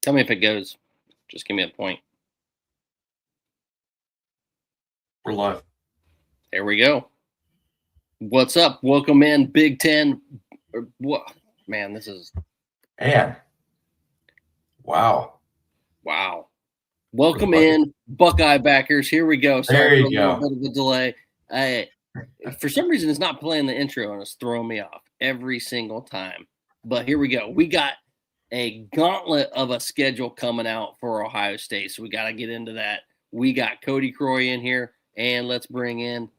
Tell me if it goes. Just give me a point. We're live. There we go. What's up? Welcome in, Big Ten. What, man? This is And wow. Welcome in, Buckeye Backers. Here we go. Sorry There for you a little go. bit of a delay. For some reason, it's not playing the intro, and it's throwing me off every single time. But here we go. We got a gauntlet of a schedule coming out for Ohio State, so we got to get into that. We got Cody Croy in here, and let's bring in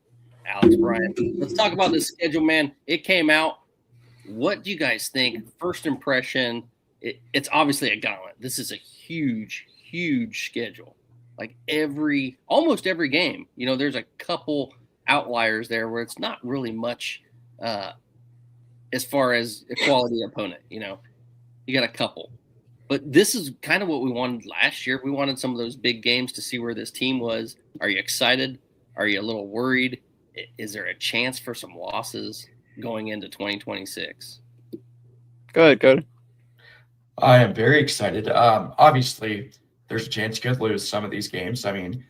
Alex Bryan. Let's talk about this schedule, man. It came out. What do you guys think? First impression, it's obviously a gauntlet. This is a huge schedule. Like almost every game, there's a couple outliers there where it's not really much as far as a quality opponent. You got a couple. But this is kind of what we wanted last year. We wanted some of those big games to see where this team was. Are you excited? Are you a little worried? Is there a chance for some losses going into 2026? Go ahead, Cody. I am very excited. Obviously, there's a chance you could lose some of these games. I mean,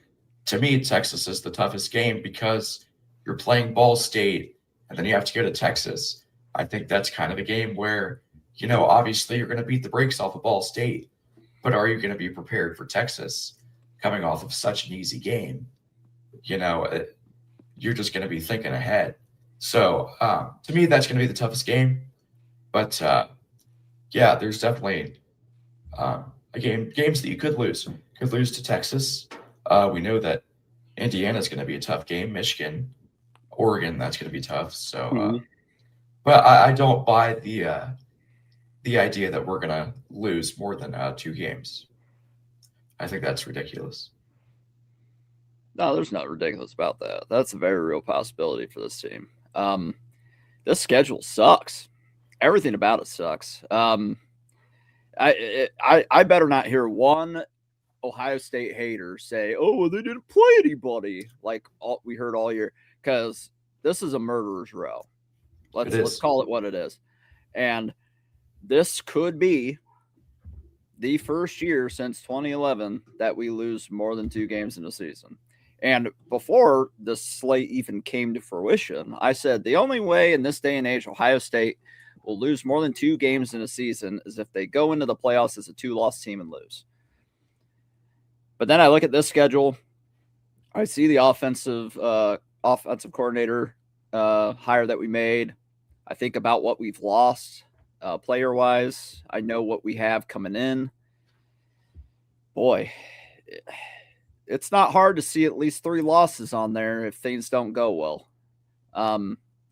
to me, Texas is the toughest game because you're playing Ball State and then you have to go to Texas. I think that's kind of a game where, obviously you're going to beat the brakes off of Ball State, but are you going to be prepared for Texas coming off of such an easy game? You're just going to be thinking ahead. So to me, that's going to be the toughest game. But yeah, there's definitely games that you could lose. Could lose to Texas. We know that Indiana is going to be a tough game. Michigan, Oregon, that's going to be tough. So, but I don't buy the idea that we're going to lose more than 2 games. I think that's ridiculous. No, there's nothing ridiculous about that. That's a very real possibility for this team. This schedule sucks. Everything about it sucks. I better not hear one Ohio State hater say, "Oh, well, they didn't play anybody," like we heard all year, because this is a murderer's row. Let's call it what it is. And this could be the first year since 2011 that we lose more than 2 games in a season. And before the slate even came to fruition, I said the only way in this day and age Ohio State will lose more than 2 games in a season is if they go into the playoffs as a 2-loss team and lose. But then I look at this schedule. I see the offensive coordinator hire that we made. I think about what we've lost player-wise. I know what we have coming in. Boy, it's not hard to see at least 3 losses on there if things don't go well.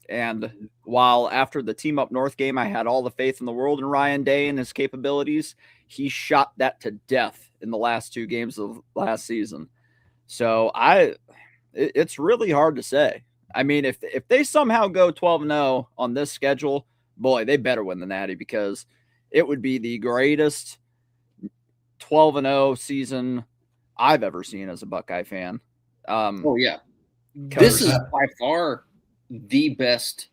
And while after the Team Up North game, I had all the faith in the world in Ryan Day and his capabilities, he shot that to death in the last 2 games of last season. So it's really hard to say. I mean, if they somehow go 12-0 on this schedule, boy, they better win the Natty, because it would be the greatest 12-0 season I've ever seen as a Buckeye fan. Oh yeah, this is by far the best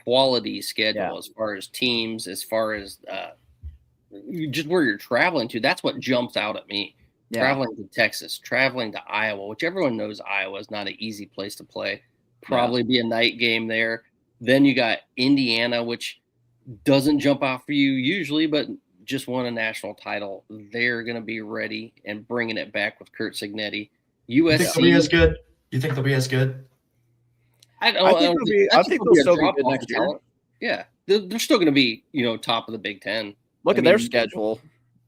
quality schedule as far as teams, as far as just where you're traveling to. That's what jumps out at me. Yeah. Traveling to Texas, traveling to Iowa, which everyone knows Iowa is not an easy place to play. Probably be a night game there. Then you got Indiana, which doesn't jump out for you usually, but just won a national title. They're going to be ready and bringing it back with Kurt Signetti. USC. You think they'll be as good? You think they'll be as good? I think they'll still be good next year. Yeah, they're still going to be, top of the Big Ten. Look at their schedule.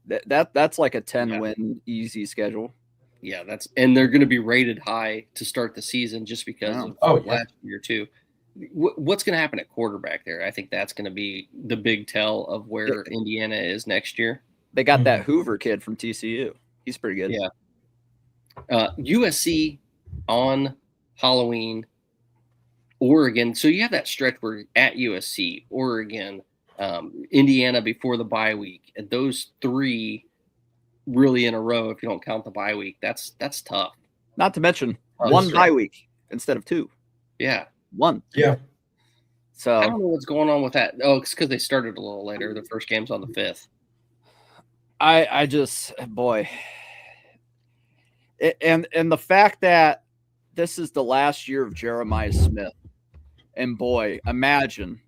That's like a 10-win easy schedule. Yeah, and they're going to be rated high to start the season just because of last year too. What's going to happen at quarterback there? I think that's going to be the big tell of where Indiana is next year. They got that Hoover kid from TCU. He's pretty good. Yeah. USC on Halloween, Oregon. So you have that stretch where at USC, Oregon, Indiana before the bye week, and those 3 really in a row. If you don't count the bye week, that's tough. Not to mention 1 bye week instead of 2. Yeah. 1. Yeah. So I don't know what's going on with that. Oh, it's because they started a little later. The first game's on the 5th. I just, boy, and the fact that this is the last year of Jeremiah Smith, and boy, imagine.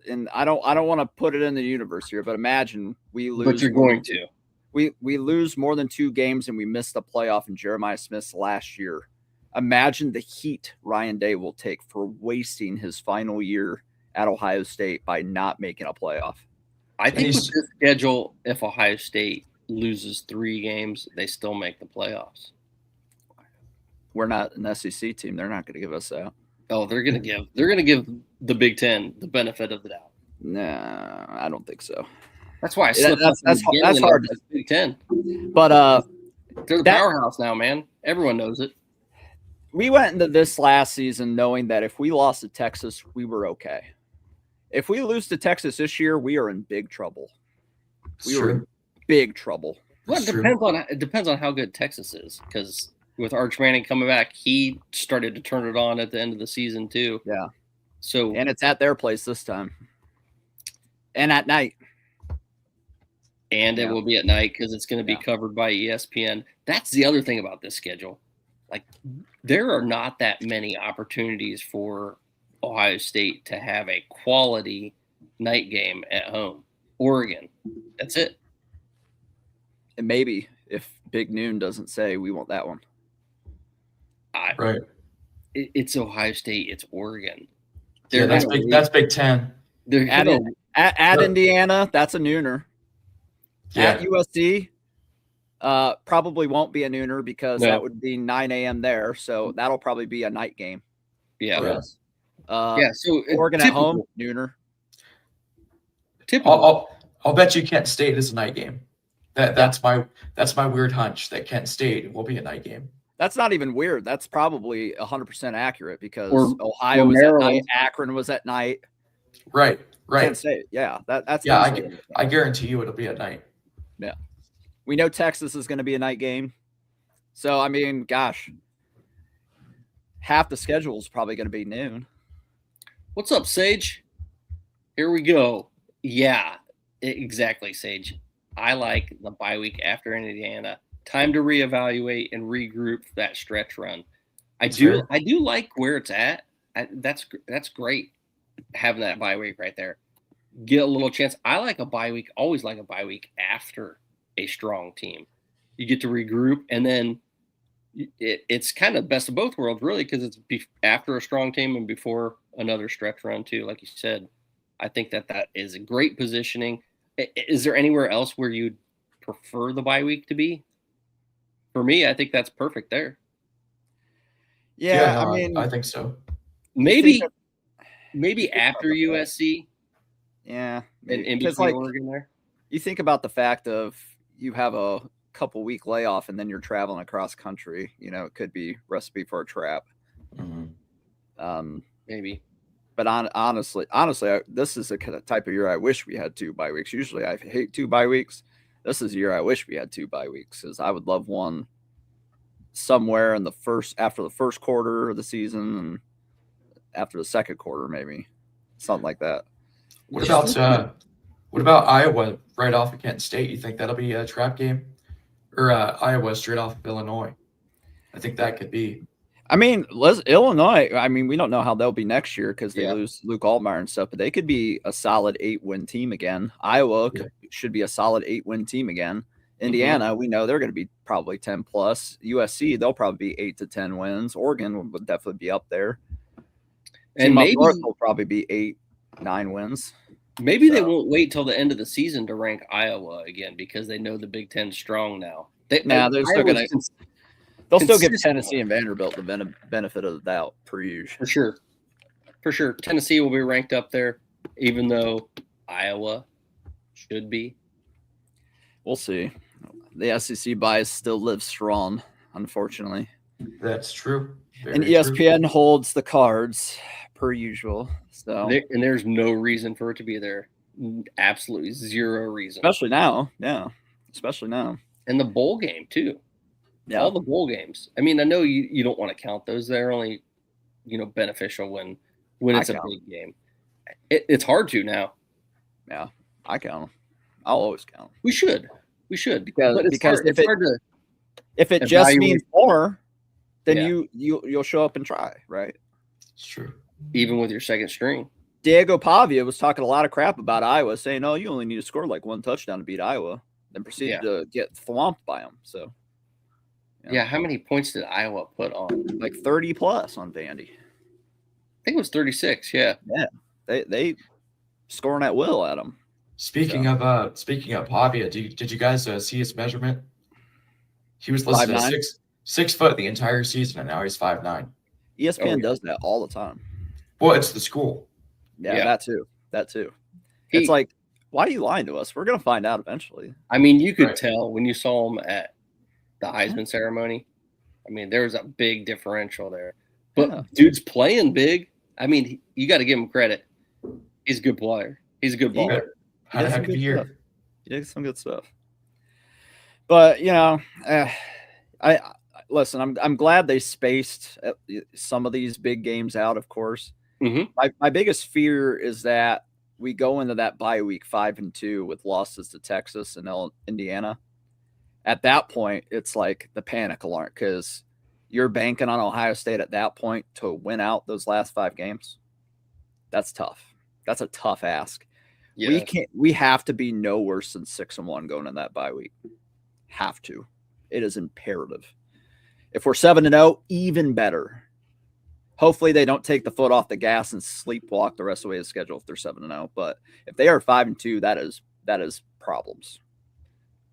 And I don't want to put it in the universe here, but imagine we lose. But you're going to. We lose more than 2 games and we miss the playoff in Jeremiah Smith's last year. Imagine the heat Ryan Day will take for wasting his final year at Ohio State by not making a playoff. I think with this schedule, if Ohio State loses 3 games, they still make the playoffs. We're not an SEC team. They're not going to give us that. Oh, they're going to give the Big Ten the benefit of the doubt. Nah, I don't think so. That's why I slipped that's hard. Big Ten. But they're the powerhouse now, man. Everyone knows it. We went into this last season knowing that if we lost to Texas, we were okay. If we lose to Texas this year, we are in big trouble. We are in big trouble. Well, it depends on how good Texas is, because with Arch Manning coming back, he started to turn it on at the end of the season too. Yeah. So and it's at their place this time, and at night. And it will be at night because it's going to be covered by ESPN. That's the other thing about this schedule. Like, there are not that many opportunities for Ohio State to have a quality night game at home. Oregon, that's it. And maybe if Big Noon doesn't say we want that one. Right. It's Ohio State. It's Oregon. That's Big Ten. At Indiana, that's a nooner. Yeah. At USC, probably won't be a nooner because that would be 9 a.m. there. So that'll probably be a night game. Yeah. So Oregon at home, nooner. Typical. I'll bet you Kent State is a night game. That's my weird hunch that Kent State will be a night game. That's not even weird. That's probably 100% accurate because Ohio was at night, Akron was at night. Right. Kent State, that's I guarantee you it'll be at night. Yeah, we know Texas is going to be a night game, so I mean, gosh, half the schedule is probably going to be noon. What's up, Sage? Here we go. Yeah, exactly, Sage. I like the bye week after Indiana. Time to reevaluate and regroup that stretch run. I do like where it's at. That's great, having that bye week right there. Get a little chance. I like a bye week. Always like a bye week after a strong team. You get to regroup, and then it's kind of best of both worlds, really, because it's after a strong team and before another stretch run too. Like you said, I think that is a great positioning. Is there anywhere else where you'd prefer the bye week to be? For me, I think that's perfect there. Yeah, I mean, I think so. Maybe after USC. Yeah, in between Oregon there. You think about the fact of you have a couple week layoff and then you're traveling across country. You know, it could be recipe for a trap. Mm-hmm. Maybe. But honestly, this is the kind of type of year I wish we had 2 bye weeks. Usually I hate 2 bye weeks. This is a year I wish we had 2 bye weeks because I would love one somewhere in after the first quarter of the season and after the second quarter, maybe something like that. What about Iowa right off of Kent State? You think that'll be a trap game, or Iowa straight off of Illinois? I think that could be. I mean, Illinois. I mean, we don't know how they'll be next year because they lose Luke Altmaier and stuff, but they could be a solid 8-win team again. Iowa should be a solid 8-win team again. Indiana, we know they're going to be probably 10 plus. USC, they'll probably be 8 to 10 wins. Oregon would definitely be up there. And maybe North will probably be 8-9 wins. Maybe they won't wait till the end of the season to rank Iowa again because they know the Big Ten's strong now. They're still going to. They'll still give Tennessee and Vanderbilt the benefit of the doubt, per usual. For sure. Tennessee will be ranked up there, even though Iowa should be. We'll see. The SEC bias still lives strong, unfortunately. That's true. And ESPN holds the cards, per usual. So and there's no reason for it to be there. Absolutely zero reason. Especially now. Yeah. Especially now. And the bowl game, too. Yeah. All the bowl games. I mean, I know you don't want to count those. They're only, beneficial when it's a big game. It's hard to now. Yeah, I count them. I'll always count them. We should. We should. Because but it's hard to if it just evaluate. means more, then Yeah. you'll show up and try, right? It's true. Even with your second string. Diego Pavia was talking a lot of crap about Iowa, saying, "Oh, you only need to score like one touchdown to beat Iowa," then proceeded to get thwomped by them. So, yeah, how many points did Iowa put on? Like 30 plus on Vandy. I think it was 36. Yeah, they scoring at will at them. Speaking of Pavia, did you guys see his measurement? He was listed as 6 foot the entire season, and now he's 5'9". ESPN does that all the time. Well, it's the school. Yeah, that too. It's like, why are you lying to us? We're gonna find out eventually. I mean, you could tell when you saw him at the Heisman ceremony. I mean, there was a big differential there. But dude's playing big. I mean, you got to give him credit. He's a good player. He's a good baller. Had a heck of a year. He did some good stuff. But I listen. I'm glad they spaced some of these big games out. Of course, my biggest fear is that we go into that bye week 5-2 with losses to Texas and Indiana. At that point, it's like the panic alarm because you're banking on Ohio State at that point to win out those last 5 games. That's tough. That's a tough ask. Yeah. We have to be no worse than 6-1 going in that bye week. Have to. It is imperative. If we're 7-0, even better. Hopefully they don't take the foot off the gas and sleepwalk the rest of the way of the schedule if they're 7-0. But if they are 5-2, that is problems.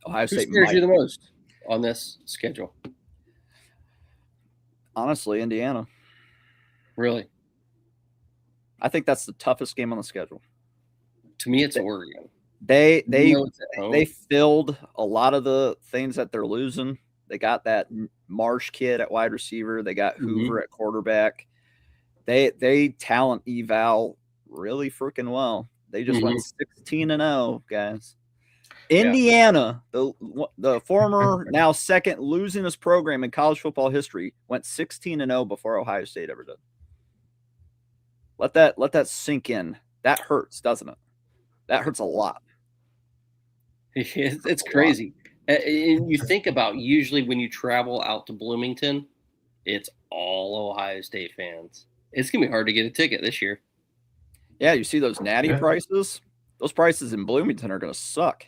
Ohio State scares you the most on this schedule? Honestly, Indiana. Really? I think that's the toughest game on the schedule. To me, it's Oregon. They filled a lot of the things that they're losing. They got that Marsh kid at wide receiver. They got Hoover at quarterback. They talent eval really freaking well. They just went 16-0, guys. Indiana, the former now second losingest program in college football history, went 16-0 before Ohio State ever did. Let that sink in. That hurts, doesn't it? That hurts a lot. It's crazy. And you think about usually when you travel out to Bloomington, it's all Ohio State fans. It's gonna be hard to get a ticket this year. Yeah, you see those natty prices. Those prices in Bloomington are gonna suck.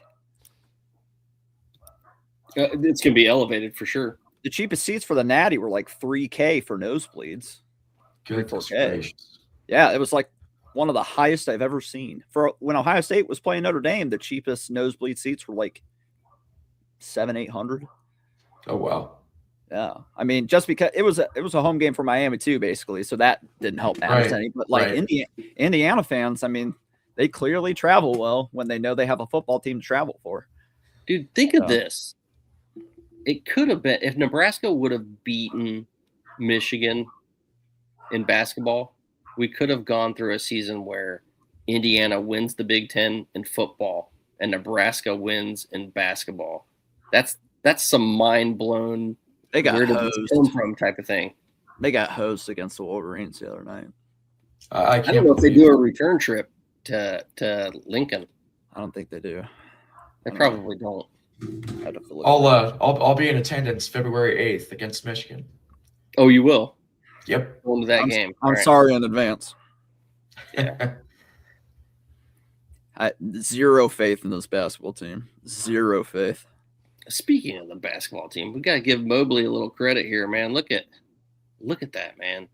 It's going to be elevated for sure. The cheapest seats for the Natty were like $3,000 for nosebleeds. $4,000. Yeah, it was like one of the highest I've ever seen. For when Ohio State was playing Notre Dame, the cheapest nosebleed seats were like $700-800. Oh wow. Yeah, I mean, just because it was a home game for Miami too, basically, so that didn't help matters any. But like Indiana fans, I mean, they clearly travel well when they know they have a football team to travel for. Dude, think of this. It could have been if Nebraska would have beaten Michigan in basketball, we could have gone through a season where Indiana wins the Big Ten in football and Nebraska wins in basketball. That's some mind blown. They got hosed from type of thing. They got hosed against the Wolverines the other night. I don't know if they do a return trip to Lincoln. I don't think they do. They probably don't. I'll be in attendance February 8th against Michigan. Oh, you will? Yep. Going to that game. I'm sorry in advance. Yeah. Zero faith in this basketball team. Zero faith. Speaking of the basketball team, we got to give Mobley a little credit here, man. Look at that, man.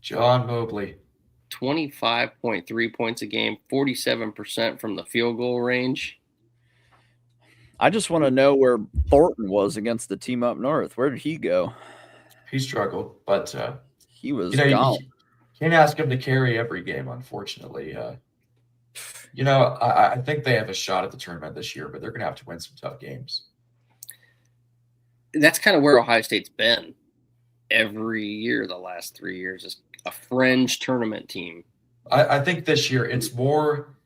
John Mobley. 25.3 points a game, 47% from the field goal range. I just want to know where Thornton was against the team up north. Where did he go? He struggled, but he was gone. You can't ask him to carry every game, unfortunately. I think they have a shot at the tournament this year, but they're going to have to win some tough games. That's kind of where Ohio State's been every year the last 3 years, is a fringe tournament team. I think this year it's more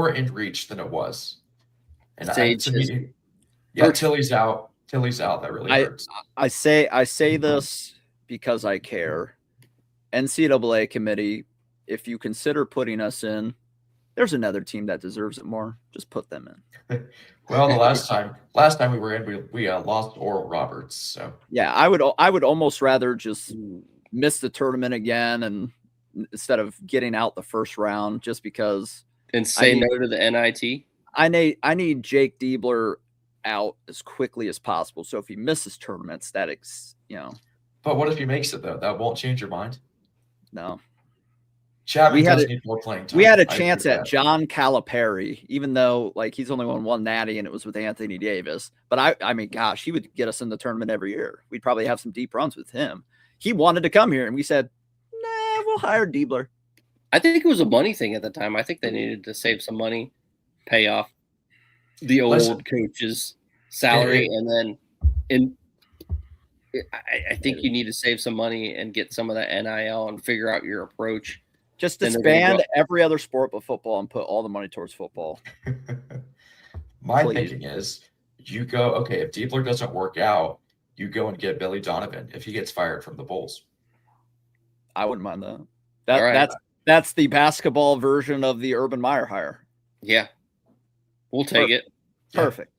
in reach than it was. And Tilly's out. That really hurts. I say this because I care. NCAA committee, if you consider putting us in, there's another team that deserves it more. Just put them in. Well, the last time we were in, we lost Oral Roberts. So yeah, I would almost rather just miss the tournament again and instead of getting out the first round, just because. And say no to the NIT. I need Jake Diebler out as quickly as possible. So if he misses tournaments, But what if he makes it though? That won't change your mind. No. Chapman does need more playing time. We had a chance at John Calipari, even though he's only won one natty and it was with Anthony Davis. But I mean, gosh, he would get us in the tournament every year. We'd probably have some deep runs with him. He wanted to come here, and we said, "Nah, we'll hire Diebler." I think it was a money thing at the time. I think they needed to save some money, pay off the old coach's salary, and then I think you need to save some money and get some of that NIL and figure out your approach. Just disband every other sport but football and put all the money towards football. My thinking is you go, okay, if Diebler doesn't work out, you go and get Billy Donovan if he gets fired from the Bulls. I wouldn't mind that. That's the basketball version of the Urban Meyer hire. Yeah. We'll take it. Perfect.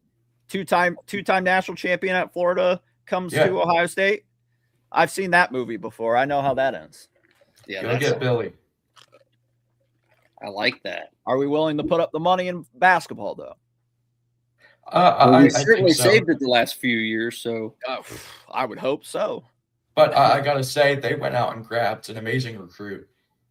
Two-time national champion at Florida comes to Ohio State. I've seen that movie before. I know how that ends. Yeah, go get Billy. I like that. Are we willing to put up the money in basketball, though? We certainly saved it the last few years, so I would hope so. But I gotta say, they went out and grabbed an amazing recruit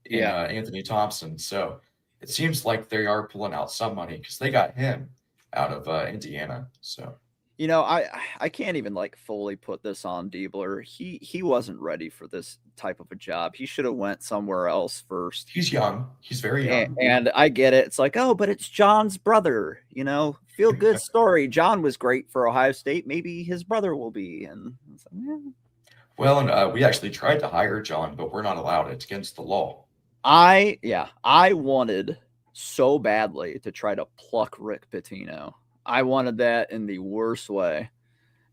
in Anthony Thompson. So it seems like they are pulling out some money because they got him out of Indiana. So I can't even fully put this on Diebler. He wasn't ready for this type of a job. He should have went somewhere else first. He's young. He's very young. And I get it. It's but it's John's brother. Feel good story. John was great for Ohio State. Maybe his brother will be. And well, and we actually tried to hire John, but we're not allowed. It's against the law. I wanted so badly to try to pluck Rick Pitino. I wanted that in the worst way,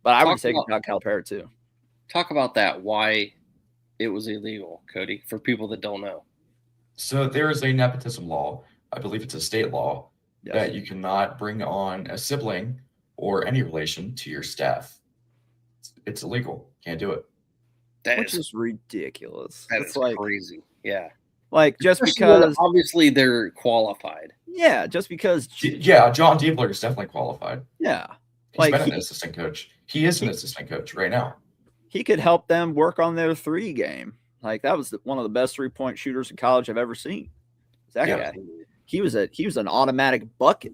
but I would take John Calipari too. Talk about that. Why it was illegal, Cody, for people that don't know. So there is a nepotism law. I believe it's a state law that you cannot bring on a sibling or any relation to your staff. It's illegal. Can't do it. Which is ridiculous. That's crazy. Yeah. Just because obviously they're qualified. Yeah, just because. Yeah, John Diebler is definitely qualified. Yeah. He's been an assistant coach. He is an assistant coach right now. He could help them work on their 3 game. That was one of the best 3-point shooters in college I've ever seen. That guy. He was an automatic bucket.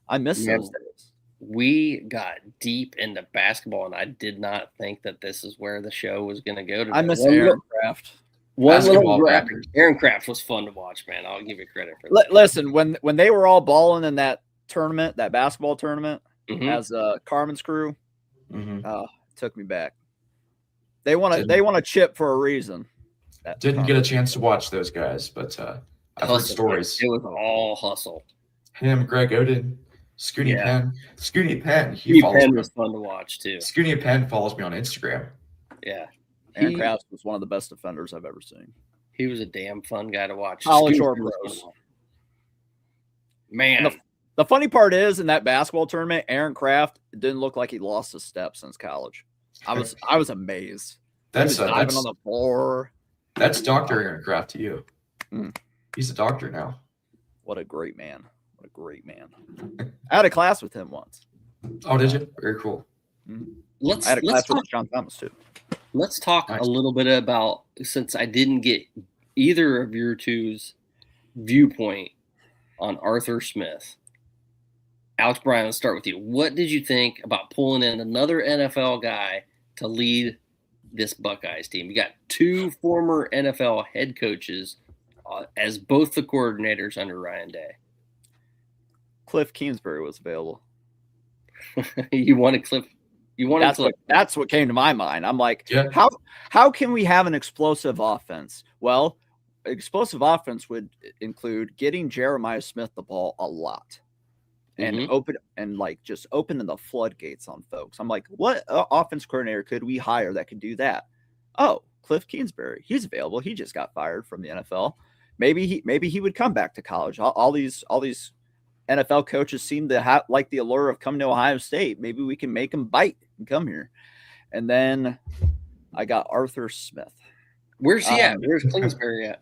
I miss those days. We got deep into basketball, and I did not think that this is where the show was going to go today. I miss Aaron Craft. Aaron Craft was fun to watch, man. I'll give you credit for that. Listen, when they were all balling in that tournament, that basketball tournament, as Carmen's crew, took me back. They want to chip for a reason. Didn't get a chance to watch those guys, but I've heard stories. It was all hustle. Him, Greg Oden, Scooty Penn. Scooty Penn, Penn was fun to watch too. Scooty Penn follows me on Instagram. Yeah. Aaron Craft was one of the best defenders I've ever seen. He was a damn fun guy to watch. College or pros. Man. The funny part is in that basketball tournament, Aaron Craft didn't look like he lost a step since college. I was amazed. That's diving on the floor. That's Dr. Aaron Craft to you. He's a doctor now. What a great man. I had a class with him once. Oh, did you? Very cool. I had a class with John Thomas too. Let's talk a little bit about, since I didn't get either of your two's viewpoint on Arthur Smith. Alex Bryan, let's start with you. What did you think about pulling in another NFL guy to lead this Buckeyes team? You got 2 former NFL head coaches as both the coordinators under Ryan Day. Cliff Kingsbury was available. You wanted Cliff. That's what came to my mind. I'm like, how can we have an explosive offense? Well, explosive offense would include getting Jeremiah Smith the ball a lot and just opening the floodgates on folks. I'm like, what offense coordinator could we hire that could do that? Oh, Cliff Kingsbury. He's available. He just got fired from the NFL. maybe he would come back to college. All these NFL coaches seem to like the allure of coming to Ohio State. Maybe we can make him bite and come here. And then I got Arthur Smith. Where's he at? Where's Kingsbury at?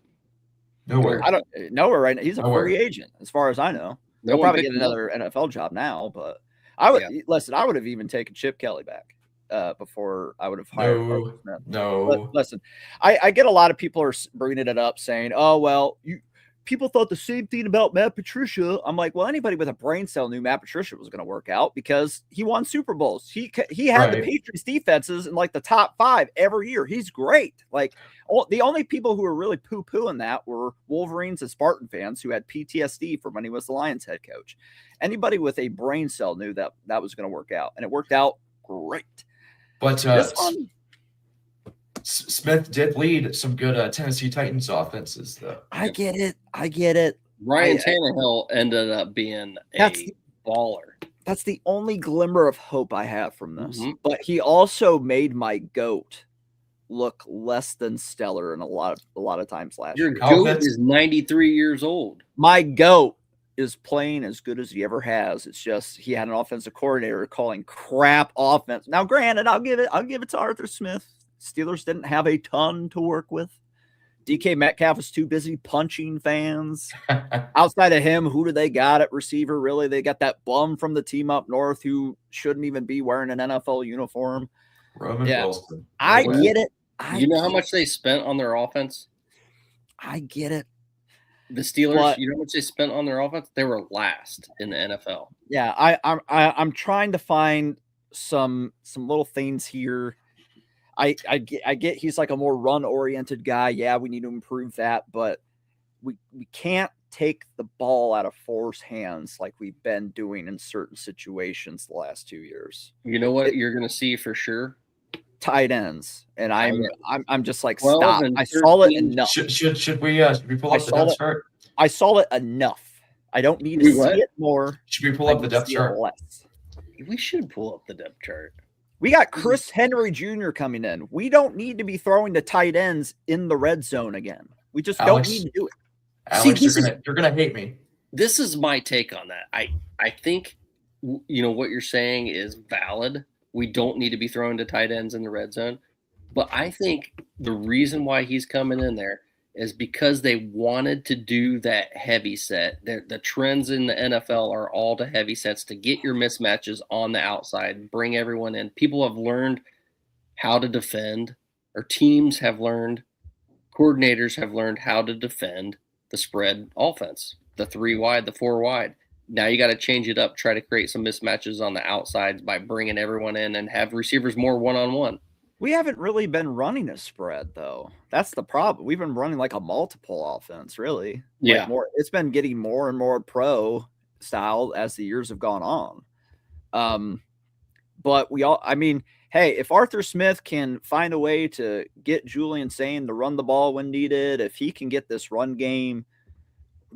Nowhere. I don't nowhere right now. He's a free agent, as far as I know. He'll probably get another NFL job now, but I would listen. I would have even taken Chip Kelly back before I would have hired Arthur Smith. No, but listen, I get a lot of people are bringing it up saying, "Oh well, people thought the same thing about Matt Patricia." I'm like, well, anybody with a brain cell knew Matt Patricia was going to work out because he won Super Bowls. He had the Patriots defenses in like the top 5 every year. He's great. Like the only people who were really poo-pooing that were Wolverines and Spartan fans who had PTSD from when he was the Lions head coach. Anybody with a brain cell knew that was going to work out, and it worked out great. But Smith did lead some good Tennessee Titans offenses, though. I get it. Ryan Tannehill ended up being a baller. That's the only glimmer of hope I have from this. Mm-hmm. But he also made my GOAT look less than stellar in a lot of times last year. Your GOAT is 93 years old. My GOAT is playing as good as he ever has. It's just he had an offensive coordinator calling crap offense. Now, granted, I'll give it to Arthur Smith. Steelers didn't have a ton to work with. DK Metcalf was too busy punching fans. Outside of him, who do they got at receiver? Really, they got that bum from the team up north who shouldn't even be wearing an NFL uniform. Roman Wilson. I get it. You know how much they spent on their offense? I get it. The Steelers, you know how much they spent on their offense? They were last in the NFL. Yeah, I'm trying to find some little things here. I get he's like a more run-oriented guy. Yeah, we need to improve that, but we can't take the ball out of Forrest's hands like we've been doing in certain situations the last 2 years. You know what you're going to see for sure? Tight ends, and I'm just like, 12 stop. I saw it enough. Should we pull up the depth chart? I saw it enough. I don't need to see it more. Should we pull up the depth chart? Less. We should pull up the depth chart. We got Chris Henry Jr. coming in. We don't need to be throwing the tight ends in the red zone again. We just don't need to do it. Alex, you're gonna hate me. This is my take on that. I think what you're saying is valid. We don't need to be throwing to tight ends in the red zone. But I think the reason why he's coming in there is because they wanted to do that heavy set. The trends in the NFL are all to heavy sets to get your mismatches on the outside, bring everyone in. People have learned how to defend, or teams have learned, coordinators have learned how to defend the spread offense, the 3 wide, the 4 wide. Now you got to change it up, try to create some mismatches on the outsides by bringing everyone in and have receivers more one-on-one. We haven't really been running a spread, though. That's the problem. We've been running like a multiple offense, really. Yeah. It's been getting more and more pro style as the years have gone on. But hey, if Arthur Smith can find a way to get Julian Sane to run the ball when needed, if he can get this run game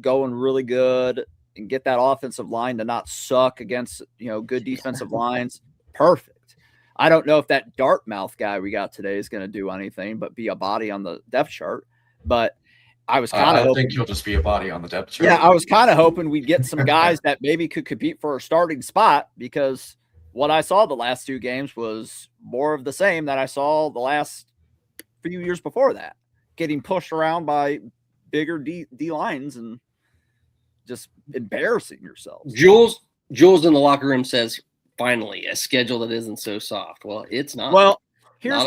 going really good and get that offensive line to not suck against, good defensive lines, perfect. I don't know if that Dartmouth guy we got today is going to do anything but be a body on the depth chart. But I was kind of hoping he'll just be a body on the depth chart. Yeah, I was kind of hoping we'd get some guys that maybe could compete for a starting spot, because what I saw the last 2 games was more of the same that I saw the last few years before that, getting pushed around by bigger D lines and just embarrassing yourself. Jules in the locker room says, finally, a schedule that isn't so soft. Well, it's not. Well, here's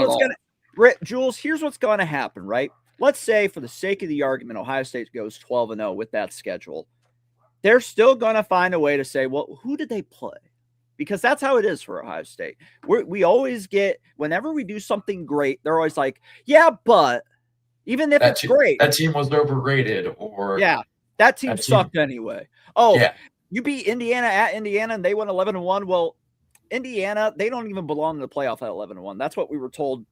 what's going to happen, right? Let's say, for the sake of the argument, Ohio State goes 12-0 with that schedule. They're still going to find a way to say, well, who did they play? Because that's how it is for Ohio State. We always get, whenever we do something great, they're always like, yeah, but even if it's great. That team was overrated, or yeah, that team sucked anyway. Oh, yeah. You beat Indiana at Indiana and they won 11-1. Well, Indiana, they don't even belong in the playoff at 11-1. That's what we were told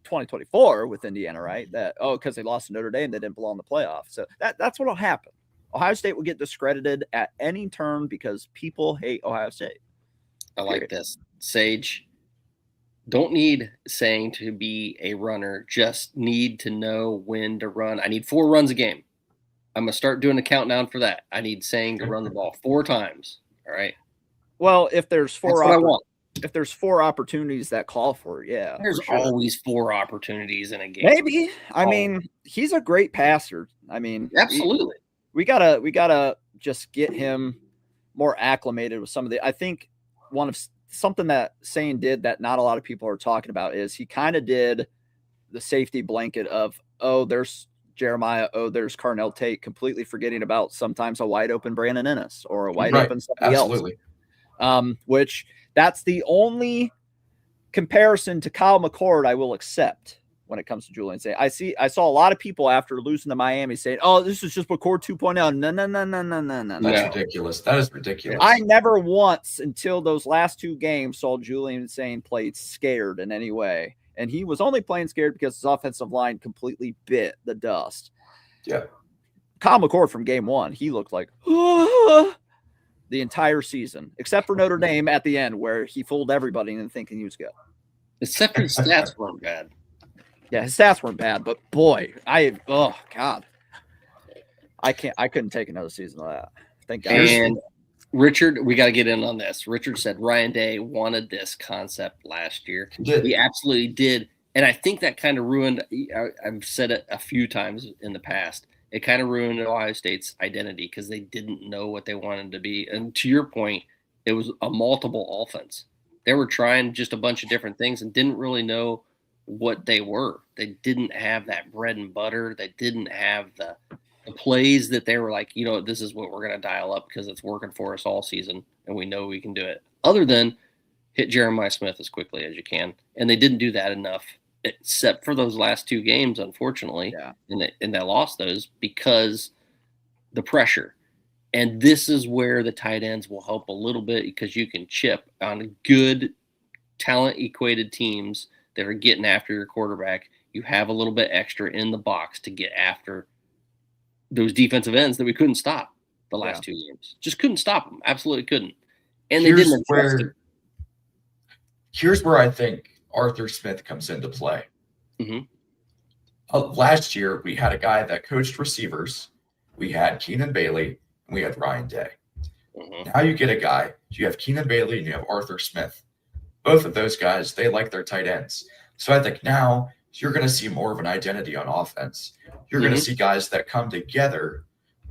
2024 with Indiana, right? That, because they lost to Notre Dame, they didn't belong in the playoff. So that's what will happen. Ohio State will get discredited at any turn because people hate Ohio State. I like this. Sage, don't need saying to be a runner, just need to know when to run. I need 4 runs a game. I'm going to start doing a countdown for that. I need Saying to run the ball 4 times. All right. Well, if there's That's what I want. If there's 4 opportunities that call for it, yeah. There's sure. always 4 opportunities in a game. Maybe. I mean, he's a great passer. I mean, absolutely. We gotta just get him more acclimated with some of the. I think one of something that Saying did that not a lot of people are talking about is he kind of did the safety blanket of, oh, there's Jeremiah, oh, there's Carnell Tate, completely forgetting about sometimes a wide open Brandon Ennis or a wide open somebody else. Which that's the only comparison to Kyle McCord I will accept when it comes to Julian Saying. I saw a lot of people after losing to Miami saying, oh, this is just McCord 2.0. No. That's ridiculous. That is ridiculous. I never once until those last 2 games saw Julian Saying played scared in any way. And he was only playing scared because his offensive line completely bit the dust. Yeah. Kyle McCord from game 1, he looked like the entire season, except for Notre Dame at the end where he fooled everybody into thinking he was good. Except for his stats weren't bad. Yeah, his stats weren't bad, but boy, oh God. I couldn't take another season of that. Thank God. And Richard, we got to get in on this. Richard said Ryan Day wanted this concept last year. He absolutely did. And I think that kind of ruined, I've said it a few times in the past, it kind of ruined Ohio State's identity because they didn't know what they wanted to be. And to your point, it was a multiple offense. They were trying just a bunch of different things and didn't really know what they were. They didn't have that bread and butter. They didn't have the plays that they were like, this is what we're going to dial up because it's working for us all season and we know we can do it. Other than hit Jeremiah Smith as quickly as you can. And they didn't do that enough, except for those last 2 games, unfortunately. Yeah. And they lost those because the pressure. And this is where the tight ends will help a little bit because you can chip on good talent-equated teams that are getting after your quarterback. You have a little bit extra in the box to get after those defensive ends that we couldn't stop the last 2 games. Just couldn't stop them. Absolutely couldn't. And here's they didn't. Here's where I think Arthur Smith comes into play. Mm-hmm. Last year, we had a guy that coached receivers. We had Keenan Bailey, and we had Ryan Day. Mm-hmm. Now you get a guy, you have Keenan Bailey, and you have Arthur Smith. Both of those guys, they like their tight ends. So I think now you're going to see more of an identity on offense. You're going to see guys that come together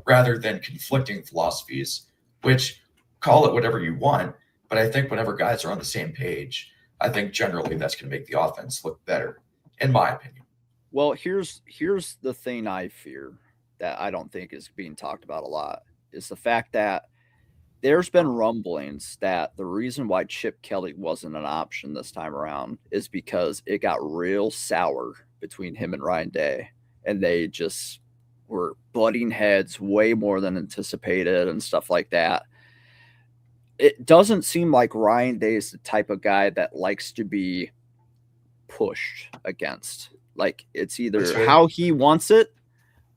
rather than conflicting philosophies, which call it whatever you want. But I think whenever guys are on the same page, I think generally that's going to make the offense look better, in my opinion. Well, here's the thing I fear that I don't think is being talked about a lot is the fact that there's been rumblings that the reason why Chip Kelly wasn't an option this time around is because it got real sour between him and Ryan Day, and they just were butting heads way more than anticipated and stuff like that. It doesn't seem like Ryan Day is the type of guy that likes to be pushed against. Like, it's either how he wants it,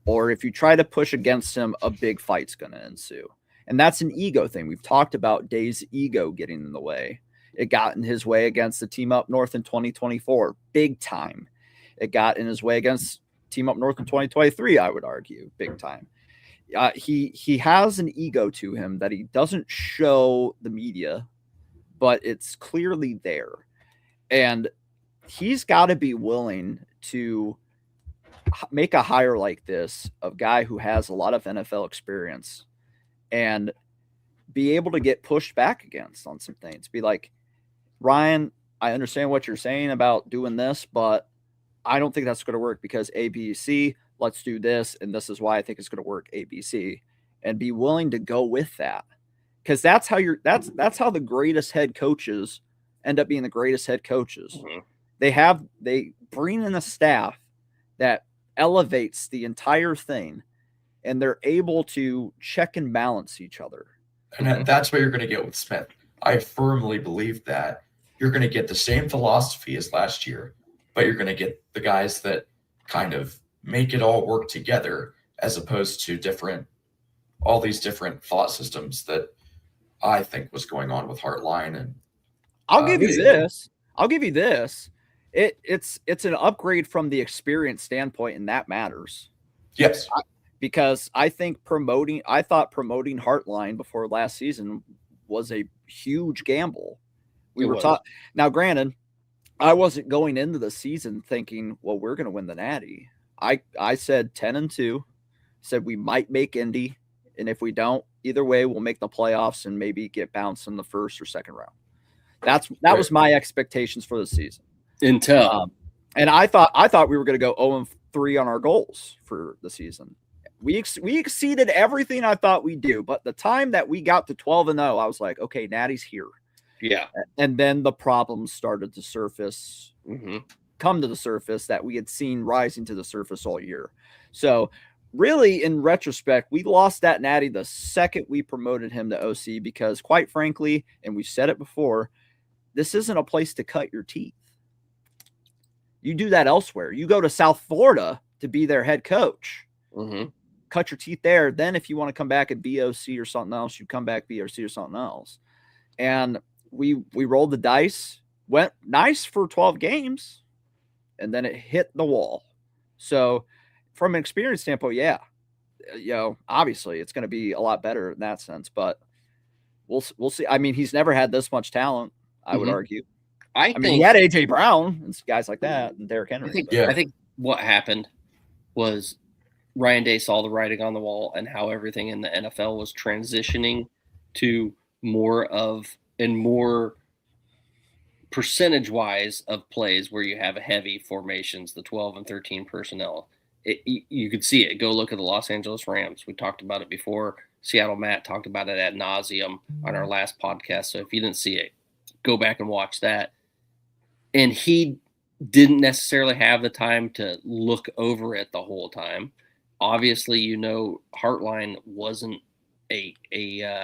or if you try to push against him, a big fight's going to ensue. And that's an ego thing. We've talked about Day's ego getting in the way. It got in his way against the team up north in 2024, big time. It got in his way against team up north in 2023, I would argue, big time. He has an ego to him that he doesn't show the media, but it's clearly there. And he's got to be willing to make a hire like this of a guy who has a lot of NFL experience and be able to get pushed back against on some things. Be like, Ryan, I understand what you're saying about doing this, but I don't think that's going to work because A, B, C, let's do this. And this is why I think it's going to work A, B, C, and be willing to go with that. Cause that's how that's how the greatest head coaches end up being the greatest head coaches. Mm-hmm. They bring in a staff that elevates the entire thing, and they're able to check and balance each other. And that's what you're going to get with Smith. I firmly believe that you're going to get the same philosophy as last year, but you're going to get the guys that kind of make it all work together as opposed to all these different thought systems that I think was going on with Hartline. And I'll give you this. It's an upgrade from the experience standpoint, and that matters. Yes. because I thought promoting Heartline before last season was a huge gamble. We were taught. Now, granted, I wasn't going into the season thinking, well, we're going to win the Natty. I said 10-2, said we might make Indy, and if we don't, either way, we'll make the playoffs and maybe get bounced in the first or second round. That was my expectations for the season. Intel. And I thought we were going to go 0-3 on our goals for the season. We exceeded everything I thought we'd do, but the time that we got to 12-0, I was like, okay, Natty's here. Yeah. And then the problems started to surface, come to the surface that we had seen rising to the surface all year. So really, in retrospect, we lost that Natty the second we promoted him to OC because, quite frankly, and we've said it before, this isn't a place to cut your teeth. You do that elsewhere. You go to South Florida to be their head coach. Cut your teeth there. Then if you want to come back and be OC or something else, you come back be OC or something else. And we rolled the dice, went nice for 12 games, and then it hit the wall. So from an experience standpoint, yeah, obviously it's going to be a lot better in that sense, but we'll see. I mean, he's never had this much talent, I would argue. I mean, he had AJ Brown and guys like that and Derrick Henry. I think what happened was Ryan Day saw the writing on the wall and how everything in the NFL was transitioning to more percentage-wise of plays where you have heavy formations, the 12 and 13 personnel. You could see it. Go look at the Los Angeles Rams. We talked about it before. Seattle Matt talked about it ad nauseum on our last podcast. So if you didn't see it, go back and watch that. And he didn't necessarily have the time to look over it the whole time. Obviously, Heartline wasn't a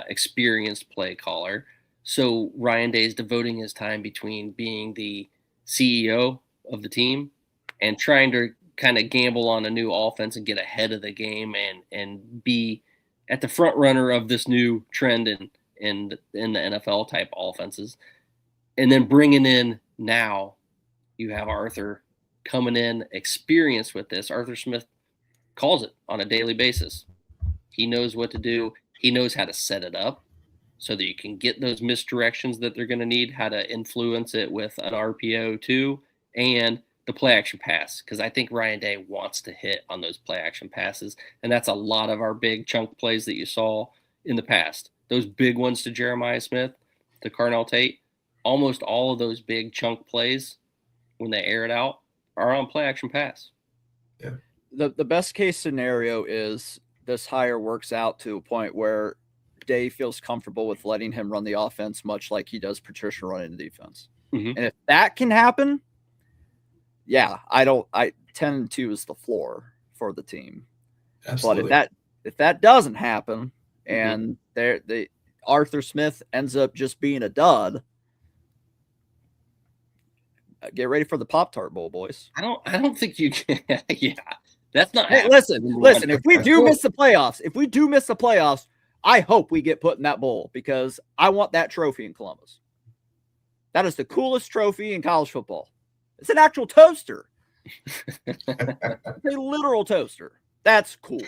experienced play caller. So Ryan Day is devoting his time between being the CEO of the team and trying to kind of gamble on a new offense and get ahead of the game and be at the front runner of this new trend in the NFL type offenses. And then bringing in now, you have Arthur coming in experienced with this. Arthur Smith calls it on a daily basis. He knows what to do. He knows how to set it up so that you can get those misdirections that they're going to need, how to influence it with an RPO too, and the play action pass. Because I think Ryan Day wants to hit on those play action passes. And that's a lot of our big chunk plays that you saw in the past. Those big ones to Jeremiah Smith, to Carnell Tate, almost all of those big chunk plays, when they air it out, are on play action pass. Yeah. The best case scenario is this hire works out to a point where Day feels comfortable with letting him run the offense, much like he does Patricia running the defense. And if that can happen, yeah, 10-2 is the floor for the team. Absolutely. But if that doesn't happen and the Arthur Smith ends up just being a dud, get ready for the Pop-Tart Bowl, boys. I don't think you can. Yeah, that's not. Hey, listen. If we do miss the playoffs, I hope we get put in that bowl because I want that trophy in Columbus. That is the coolest trophy in college football. It's an actual toaster. It's a literal toaster. That's cool.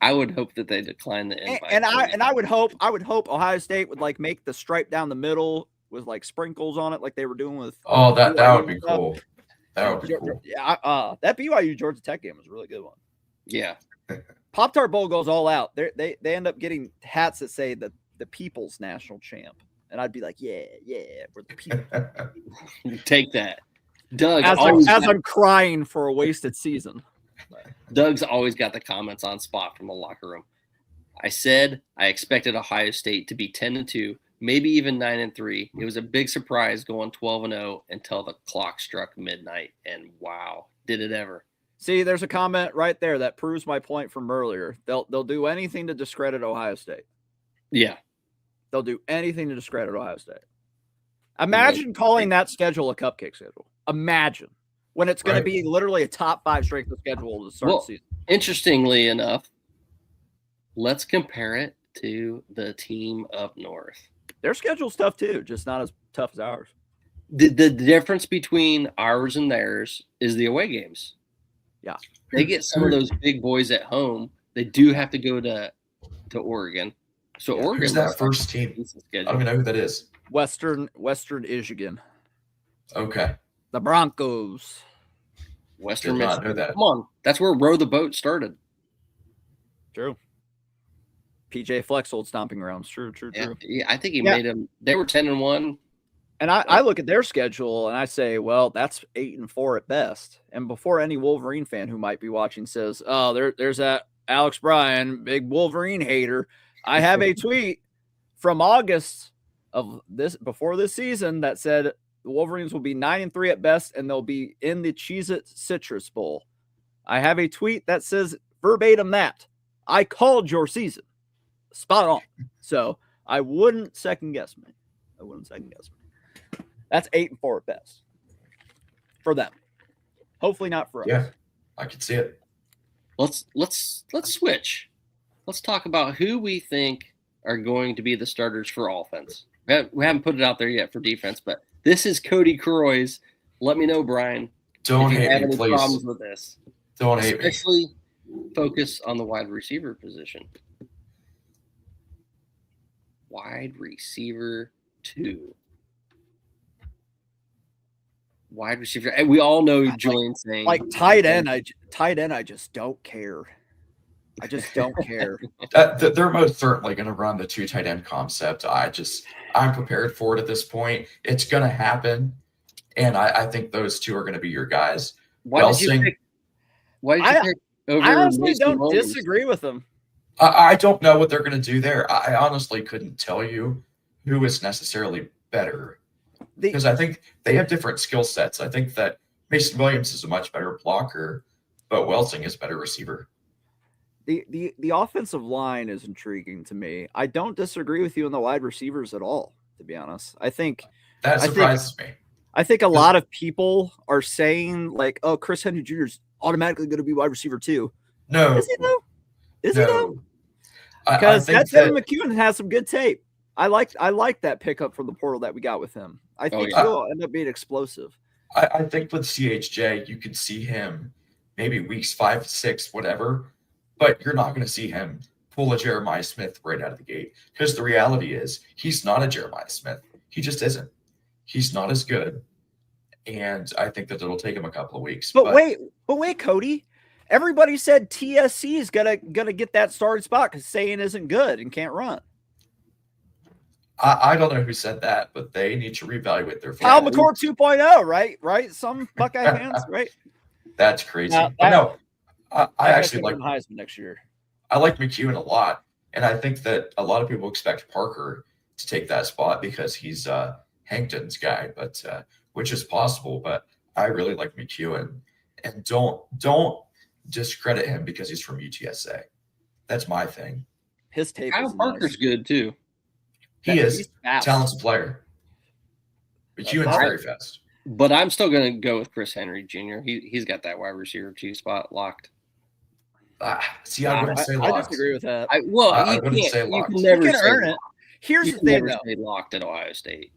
I would hope that they decline the invite. And I would hope Ohio State would make the stripe down the middle with sprinkles on it, like they were doing with. Oh, that would be cool. That would be cool. Yeah, that BYU Georgia Tech game was a really good one. Yeah. Pop-Tart Bowl goes all out. They end up getting hats that say the People's National Champ. And I'd be like, yeah, we're the people. Take that. Doug. As I'm crying for a wasted season. Doug's always got the comments on spot from the locker room. I said I expected Ohio State to be 10-2, maybe even 9-3. It was a big surprise going 12-0 until the clock struck midnight. And wow, did it ever. See, there's a comment right there that proves my point from earlier. They'll do anything to discredit Ohio State. Yeah. They'll do anything to discredit Ohio State. Imagine calling that schedule a cupcake schedule. Imagine when it's going to be literally a top 5 strength of schedule to start the season. Interestingly enough, let's compare it to the team up north. Their schedule's tough too, just not as tough as ours. The difference between ours and theirs is the away games. Yeah. They get some of those big boys at home. They do have to go to Oregon. So Oregon. Who's that first team? I don't even know who that is. Western Michigan. Okay. The Broncos. Western Did not Michigan. know that. Come on. That's where Row the Boat started. True. PJ Flex old stomping grounds. True. Yeah, I think he made them. They were 10-1. And I look at their schedule and I say, well, that's 8-4 at best. And before any Wolverine fan who might be watching says, oh, there's that Alex Bryan, big Wolverine hater. I have a tweet from August of this before this season that said the Wolverines will be 9-3 at best and they'll be in the Cheez-It Citrus Bowl. I have a tweet that says verbatim that I called your season. Spot on. So I wouldn't second guess me. That's 8-4 at best for them. Hopefully not for us. Yeah, I can see it. Let's switch. Let's talk about who we think are going to be the starters for offense. We haven't put it out there yet for defense, but this is Cody Croy's. Let me know, Brian. Don't if you hate have me, any please. problems with this. Don't hate me. Especially focus on the wide receiver position. Wide receiver 2. Wide receiver. And we all know Julian saying like tight end. I just don't care. I just don't care. They're most certainly going to run the 2 tight end concept. I'm prepared for it at this point. It's going to happen, and I think those 2 are going to be your guys. Why did you pick over I honestly Mason don't Williams? disagree with them. I don't know what they're going to do there. I honestly couldn't tell you who is necessarily better because I think they have different skill sets. I think that Mason Williams is a much better blocker, but Welsing is a better receiver. The offensive line is intriguing to me. I don't disagree with you on the wide receivers at all, to be honest. I think that surprises me. I think a lot of people are saying like, "Oh, Chris Henry Jr. is automatically going to be wide receiver 2." No, is he though? Is he though? I Because think Devin McEwen has some good tape. I like that pickup from the portal that we got with him. I think he'll end up being explosive. I think with CHJ, you could see him maybe weeks 5 to 6, whatever, but you're not going to see him pull a Jeremiah Smith right out of the gate because the reality is he's not a Jeremiah Smith. He just isn't. He's not as good, and I think that it'll take him a couple of weeks. But wait, Cody. Everybody said TSC is gonna get that starting spot because Sayan isn't good and can't run. I don't know who said that, but they need to reevaluate their. Kyle McCord 2.0, right? Some Buckeye fans, right? That's crazy. Now, I actually like Heisman next year. I like McEwen a lot, and I think that a lot of people expect Parker to take that spot because he's Hankton's guy, but which is possible. But I really like McEwen, and don't discredit him because he's from UTSA. That's my thing. His tape. Kyle Parker's good too. He is a talented player. McEwen's very fast. But I'm still going to go with Chris Henry Jr. He's got that wide receiver 2 spot locked. See, I wouldn't say locked. I disagree with that. I wouldn't say locked. You can never earn it. Here's the thing, though. Stay locked at Ohio State.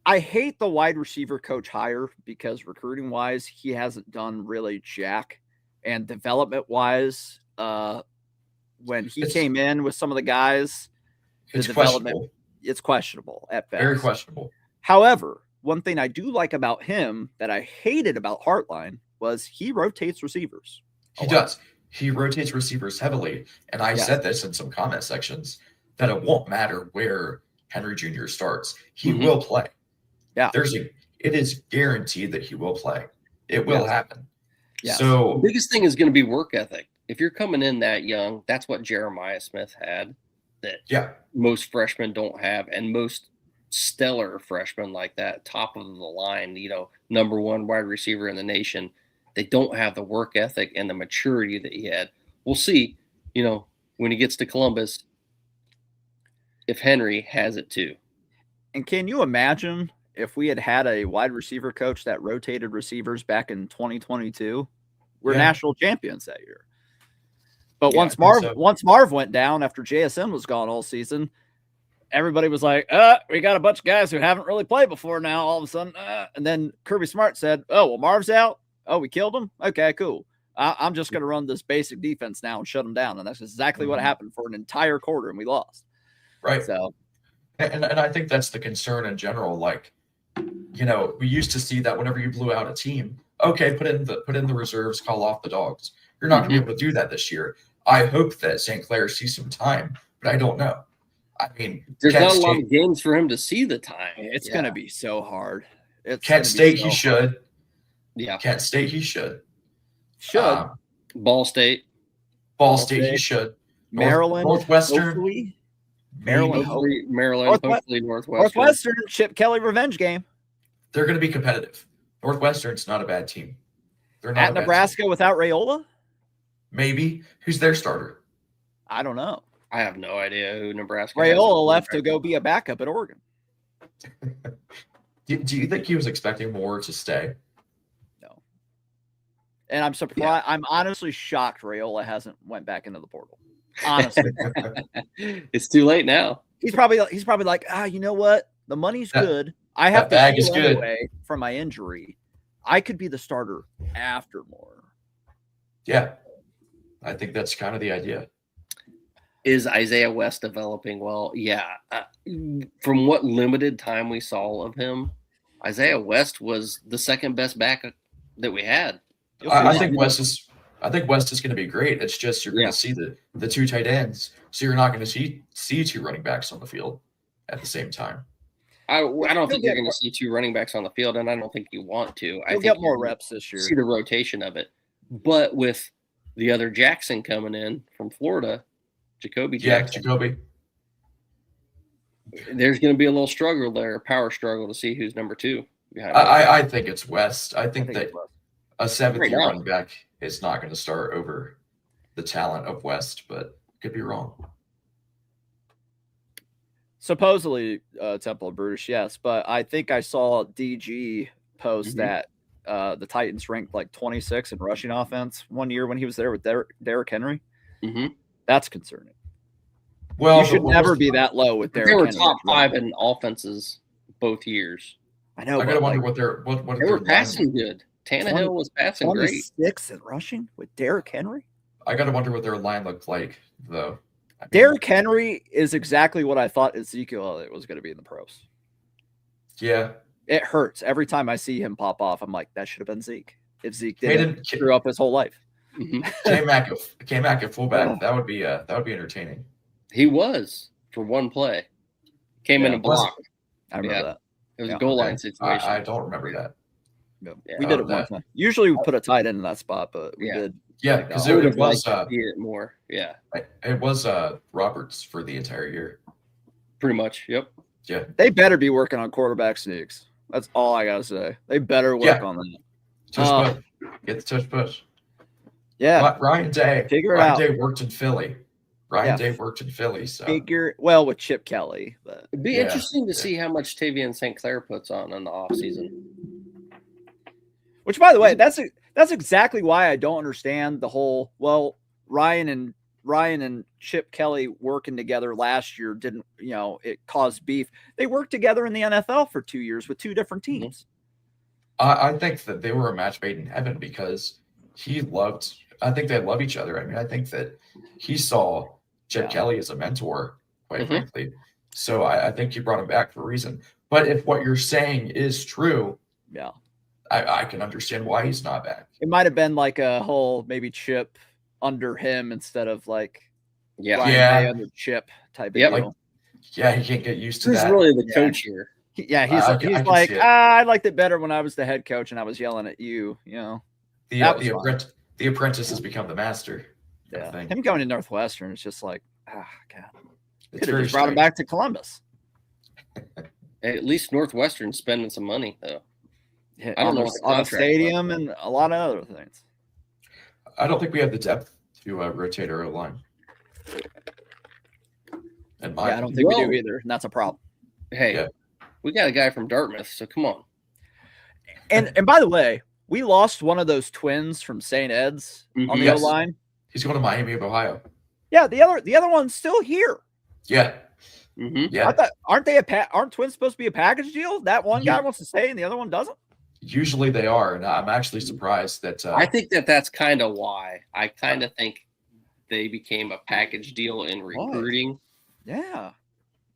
I hate the wide receiver coach hire because recruiting-wise, he hasn't done really jack. And development-wise, when he came in with some of the guys, it's questionable. It's questionable at best. Very questionable. However, one thing I do like about him that I hated about Hartline was he rotates receivers. He does. He rotates receivers heavily. And I said this in some comment sections that it won't matter where Henry Jr. starts. He will play. Yeah. It is guaranteed that he will play. It will happen. Yeah. So the biggest thing is going to be work ethic. If you're coming in that young, that's what Jeremiah Smith had that most freshmen don't have, and most stellar freshmen like that, top of the line, number 1 wide receiver in the nation, they don't have the work ethic and the maturity that he had. We'll see, when he gets to Columbus, if Henry has it too. And can you imagine if we had a wide receiver coach that rotated receivers back in 2022? We're national champions that year. But once Marv went down after JSN was gone all season, everybody was like, we got a bunch of guys who haven't really played before now all of a sudden. And then Kirby Smart said, oh, well, Marv's out. Oh, we killed him? Okay, cool. I'm just going to run this basic defense now and shut them down. And that's exactly what happened for an entire quarter, and we lost. Right. So, and I think that's the concern in general. Like, we used to see that whenever you blew out a team, okay, put in the reserves, call off the dogs. You're not going to be able to do that this year. I hope that St. Clair sees some time, but I don't know. I mean, there's not a lot of games for him to see the time. It's going to be so hard. Kent State, he should. Yeah. Kent State, he should. Ball State, he should. Maryland, Northwestern, hopefully. Maryland, hopefully Northwestern. Northwestern Chip Kelly revenge game. They're going to be competitive. Northwestern's not a bad team. They're not at Nebraska without Raiola. Maybe. Who's their starter? I don't know. I have no idea who Nebraska. Raiola left to go be a backup at Oregon. Do you think he was expecting more to stay? No. And I'm surprised. Yeah. I'm honestly shocked Raiola hasn't went back into the portal. Honestly, it's too late now. He's probably like, you know what? The money's good. I have to bag is good anyway from my injury. I could be the starter after more. Yeah, I think that's kind of the idea. Is Isaiah West developing well? Yeah. From what limited time we saw of him, Isaiah West was the second best back that we had. I think West is going to be great. It's just you're going to see the two tight ends, so you're not going to see two running backs on the field at the same time. I don't think you're going to see two running backs on the field, and I don't think you want to. I think get more reps this year. See the rotation of it, but with the other Jackson coming in from Florida, Jacoby Jackson. Yeah, Jacoby. There's going to be a little struggle there, a power struggle to see who's number two. I think it's West. I think that a seventh-year running back is not going to start over the talent of West, but could be wrong. Supposedly, Temple of Bruce, yes, but I think I saw DG post that the Titans ranked like 26 in rushing offense one year when he was there with Derrick Henry. That's concerning. Well, you should never be that low with Derrick Henry. They were top 5 in offenses both years. I know. I gotta wonder what they were passing good. Tannehill was passing 26 great. 26 in rushing with Derrick Henry. I gotta wonder what their line looked like, though. Derrick Henry is exactly what I thought Ezekiel Elliott was going to be in the pros. Yeah. It hurts. Every time I see him pop off, I'm like, that should have been Zeke. If Zeke didn't screw up his whole life. K-Mac at fullback. That would be entertaining. He was for one play. Came in a block. I remember that. It was a goal line situation. I don't remember that. Yeah. We did it one time. Usually we put a tight end in that spot, but we did. Yeah, because it was it more. Yeah, it was Roberts for the entire year. Pretty much. Yep. Yeah. They better be working on quarterback sneaks. That's all I gotta say. They better work on that. Tush push. Get the tush push. Yeah. Ryan Day. Ryan Day worked in Philly. Day worked in Philly. So with Chip Kelly. But it'd be interesting to see how much Tavian St. Clair puts on in the offseason. Which, by the way, that's exactly why I don't understand the whole. Well, Ryan and Chip Kelly working together last year didn't, it caused beef. They worked together in the NFL for 2 years with two different teams. I think that they were a match made in heaven because I think they love each other. I mean, I think that he saw Chip Kelly as a mentor, quite frankly. So I think he brought him back for a reason. But if what you're saying is true, I can understand why he's not back. It might have been like a whole maybe Chip under him instead of like Ryan Day under Chip type of deal. He can't get used to that. Who's really the coach here? He's like, I liked it better when I was the head coach and I was yelling at you. The apprentice has become the master. Yeah, him going to Northwestern is just like, God. It's could have just brought him back to Columbus. At least Northwestern's spending some money though. Yeah, I don't know on a stadium and a lot of other things. I don't think we have the depth to rotate our line. I don't think we do either, and that's a problem. Hey, we got a guy from Dartmouth, so come on. And by the way, we lost one of those twins from St. Ed's on the O-line. He's going to Miami of Ohio. Yeah, the other one's still here. Yeah. Yeah. I thought, aren't twins supposed to be a package deal? That one guy wants to stay and the other one doesn't? Usually they are, and I'm actually surprised that. I think that's kind of why. I kind of think they became a package deal in recruiting. Yeah.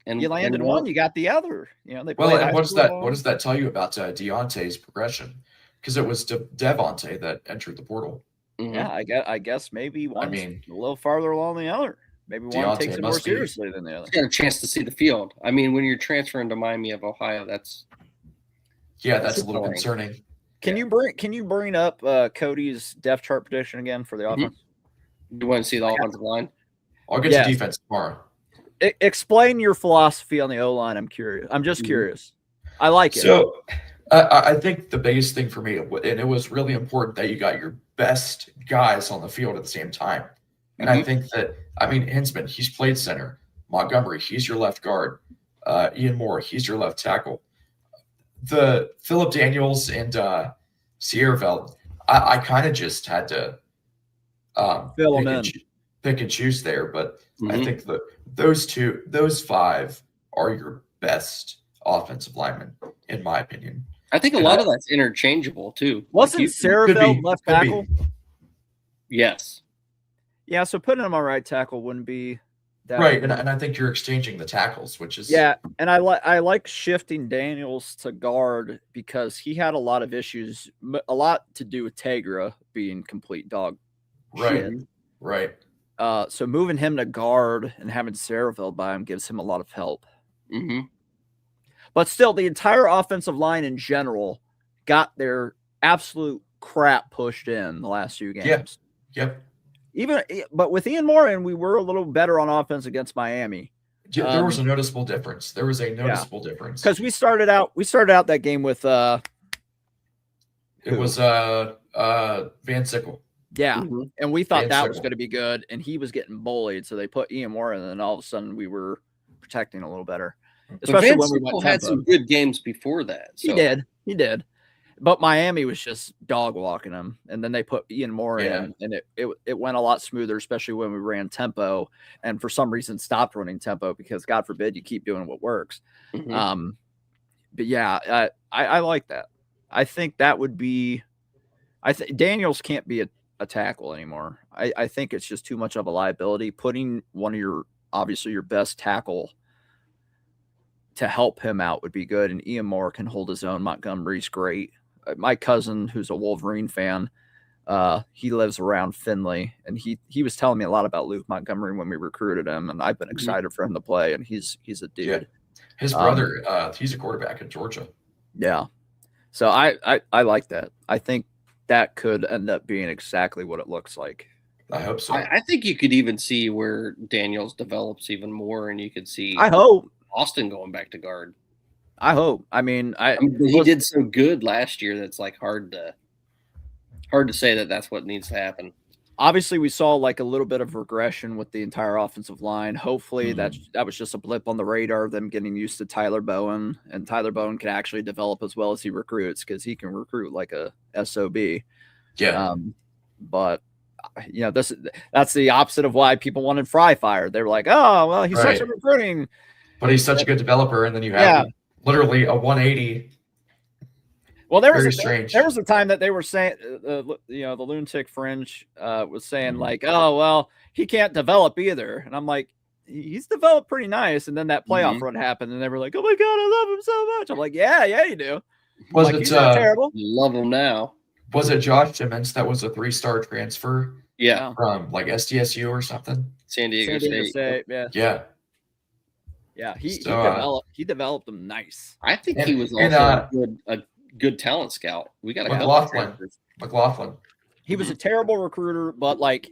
And you landed one, you got the other. They and what does that tell you about Deontay's progression? Because it was Devontae that entered the portal. Mm-hmm. Yeah, I guess maybe one's a little farther along than the other. Maybe one Deontay takes it more seriously than the other. He's got a chance to see the field. I mean, when you're transferring to Miami of Ohio, that's a little concerning. Can you bring up Cody's depth chart prediction again for the offense? You want to see the offensive line? I'll get to defense tomorrow. Explain your philosophy on the O-line. I'm curious. I'm just curious. I like it. So I think the biggest thing for me, and it was really important that you got your best guys on the field at the same time. And I think that, Hinsman, he's played center. Montgomery, he's your left guard. Ian Moore, he's your left tackle. The Phillip Daniels and Sierreveld, I kind of just had to pick and choose there. But I think that those five are your best offensive linemen, in my opinion. I think a lot of that's interchangeable too. Wasn't Sierreveld left tackle? Yes. Yeah, so putting him on right tackle wouldn't be that right. And I think you're exchanging the tackles, which is and I like shifting Daniels to guard because he had a lot of issues, a lot to do with Tegra being complete dog. Right. So moving him to guard and having Sierreveld by him gives him a lot of help. Mm-hmm. But still, the entire offensive line in general got their absolute crap pushed in the last few games. Yep. But with Ian Moore, and we were a little better on offense against Miami. Yeah, there was a noticeable difference. Difference because we started out that game with it was Van Sickle. Yeah, and we thought that was going to be good, and he was getting bullied, so they put Ian Moore in, and then all of a sudden we were protecting a little better. Especially when we went had some good games before that. So. He did. But Miami was just dog walking him, and then they put Ian Moore in, and it went a lot smoother, especially when we ran tempo, and for some reason stopped running tempo because God forbid you keep doing what works. Mm-hmm. But yeah, I like that. I think that would be. I think Daniels can't be a tackle anymore. I think it's just too much of a liability. Putting one of your best tackle to help him out would be good, and Ian Moore can hold his own. Montgomery's great. My cousin, who's a Wolverine fan, he lives around Findlay, and he was telling me a lot about Luke Montgomery when we recruited him, and I've been excited for him to play, and he's a dude. Yeah. His brother, he's a quarterback in Georgia. Yeah. So I like that. I think that could end up being exactly what it looks like. I hope so. I think you could even see where Daniels develops even more, and you could see I hope Austin going back to guard. I hope. I mean, he did so good last year that's like hard to say that that's what needs to happen. Obviously, we saw like a little bit of regression with the entire offensive line. Hopefully, that was just a blip on the radar of them getting used to Tyler Bowen, and Tyler Bowen can actually develop as well as he recruits because he can recruit like a SOB. Yeah. But that's the opposite of why people wanted Fry fired. They were like, oh well, he's such a recruiting, but he's such a good developer, and then you have literally a 180. Well, there was a time that they were saying, the lunatic fringe was saying like, oh, well, he can't develop either. And I'm like, he's developed pretty nice. And then that playoff run happened, and they were like, oh my God, I love him so much. I'm like, yeah, you do. Was it he's not terrible? You love him now. Was it Josh Timmons that was a 3-star transfer? Yeah. From like SDSU or something? San Diego State. Yeah. Yeah, he developed them nice. I think he was also a good talent scout. We got a McLaughlin. He was a terrible recruiter, but like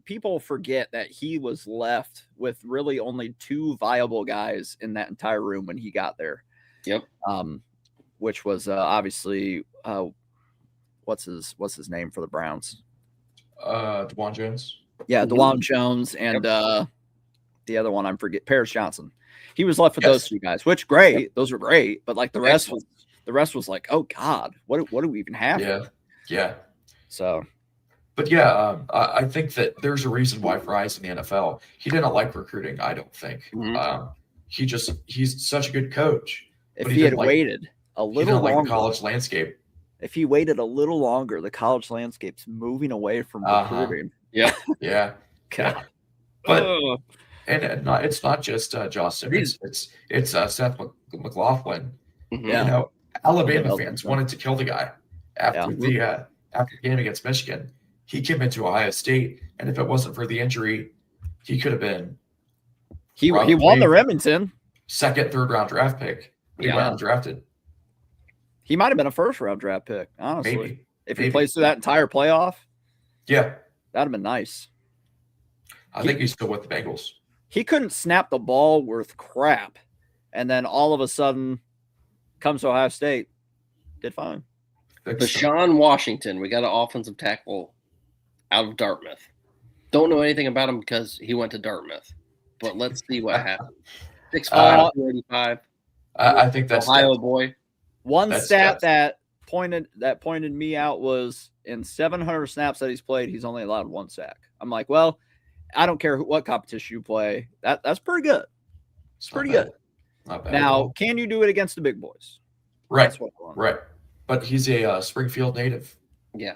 people forget that he was left with really only 2 viable guys in that entire room when he got there. Yep. Which was obviously what's his name for the Browns? DeJuan Jones. Yeah, DeJuan Jones and the other one, Paris Johnson. He was left with those 2 guys, which great. Those were great, but like the rest was like, oh God, what do we even have? Yeah. So, but I think that there's a reason why Fry's in the NFL. He didn't like recruiting, I don't think. He's such a good coach. If he had waited a little longer, like college landscape. if he waited a little longer, the college landscape's moving away from recruiting. Yep. Yeah. God. But and it's not just Josh Simmons. It's Seth McLaughlin. Mhm. Alabama fans wanted to kill the guy after the game against Michigan. He came into Ohio State, and if it wasn't for the injury, he could have been. He won the Remington. Second, third round draft pick. He went undrafted. He might have been a first round draft pick, honestly. Maybe. If he plays through that entire playoff. Yeah. That'd have been nice. I think he's still with the Bengals. He couldn't snap the ball worth crap. And then all of a sudden comes to Ohio State. Did fine. Deshaun Washington, we got an offensive tackle out of Dartmouth. Don't know anything about him because he went to Dartmouth. But let's see what happens. 6'5", 285. I think that's Ohio boy. One stat that pointed me out was in 700 snaps that he's played, he's only allowed 1 sack. I'm like, well, I don't care what competition you play. That's pretty good. It's pretty good. Not bad now, can you do it against the big boys? Right. That's what I want. Right. But he's a Springfield native. Yeah.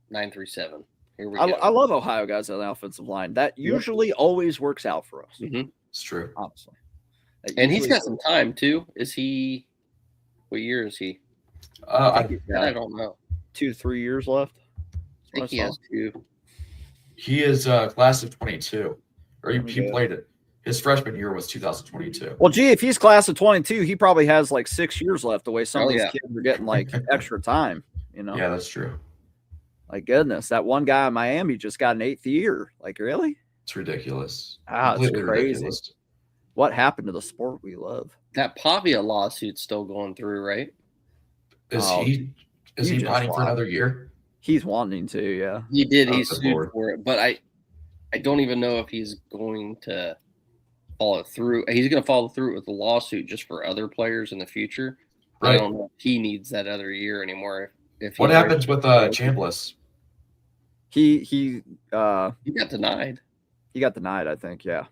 937. Here we go. I love Ohio guys on the offensive line. That usually always works out for us. Mm-hmm. It's true. Honestly. And he's got some time, too. Is he – what year is he? I don't know. 2-3 years left? I think he has 2. He is class of 22. Or he played it. His freshman year was 2022. Well, gee, if he's class of 22, he probably has like 6 years left the way some of these kids are getting like extra time, Yeah, that's true. Like, goodness, that one guy in Miami just got an 8th year. Like, really? It's ridiculous. It's crazy. Ridiculous. What happened to the sport we love? That Pavia lawsuit's still going through, right? Is he fighting for another year? He's wanting to, yeah. He did. He sued for it. But I don't even know if he's going to follow through. He's going to follow through with the lawsuit just for other players in the future. Right. I don't know if he needs that other year anymore. What happens with Chambliss? He got denied. He got denied, I think, yeah.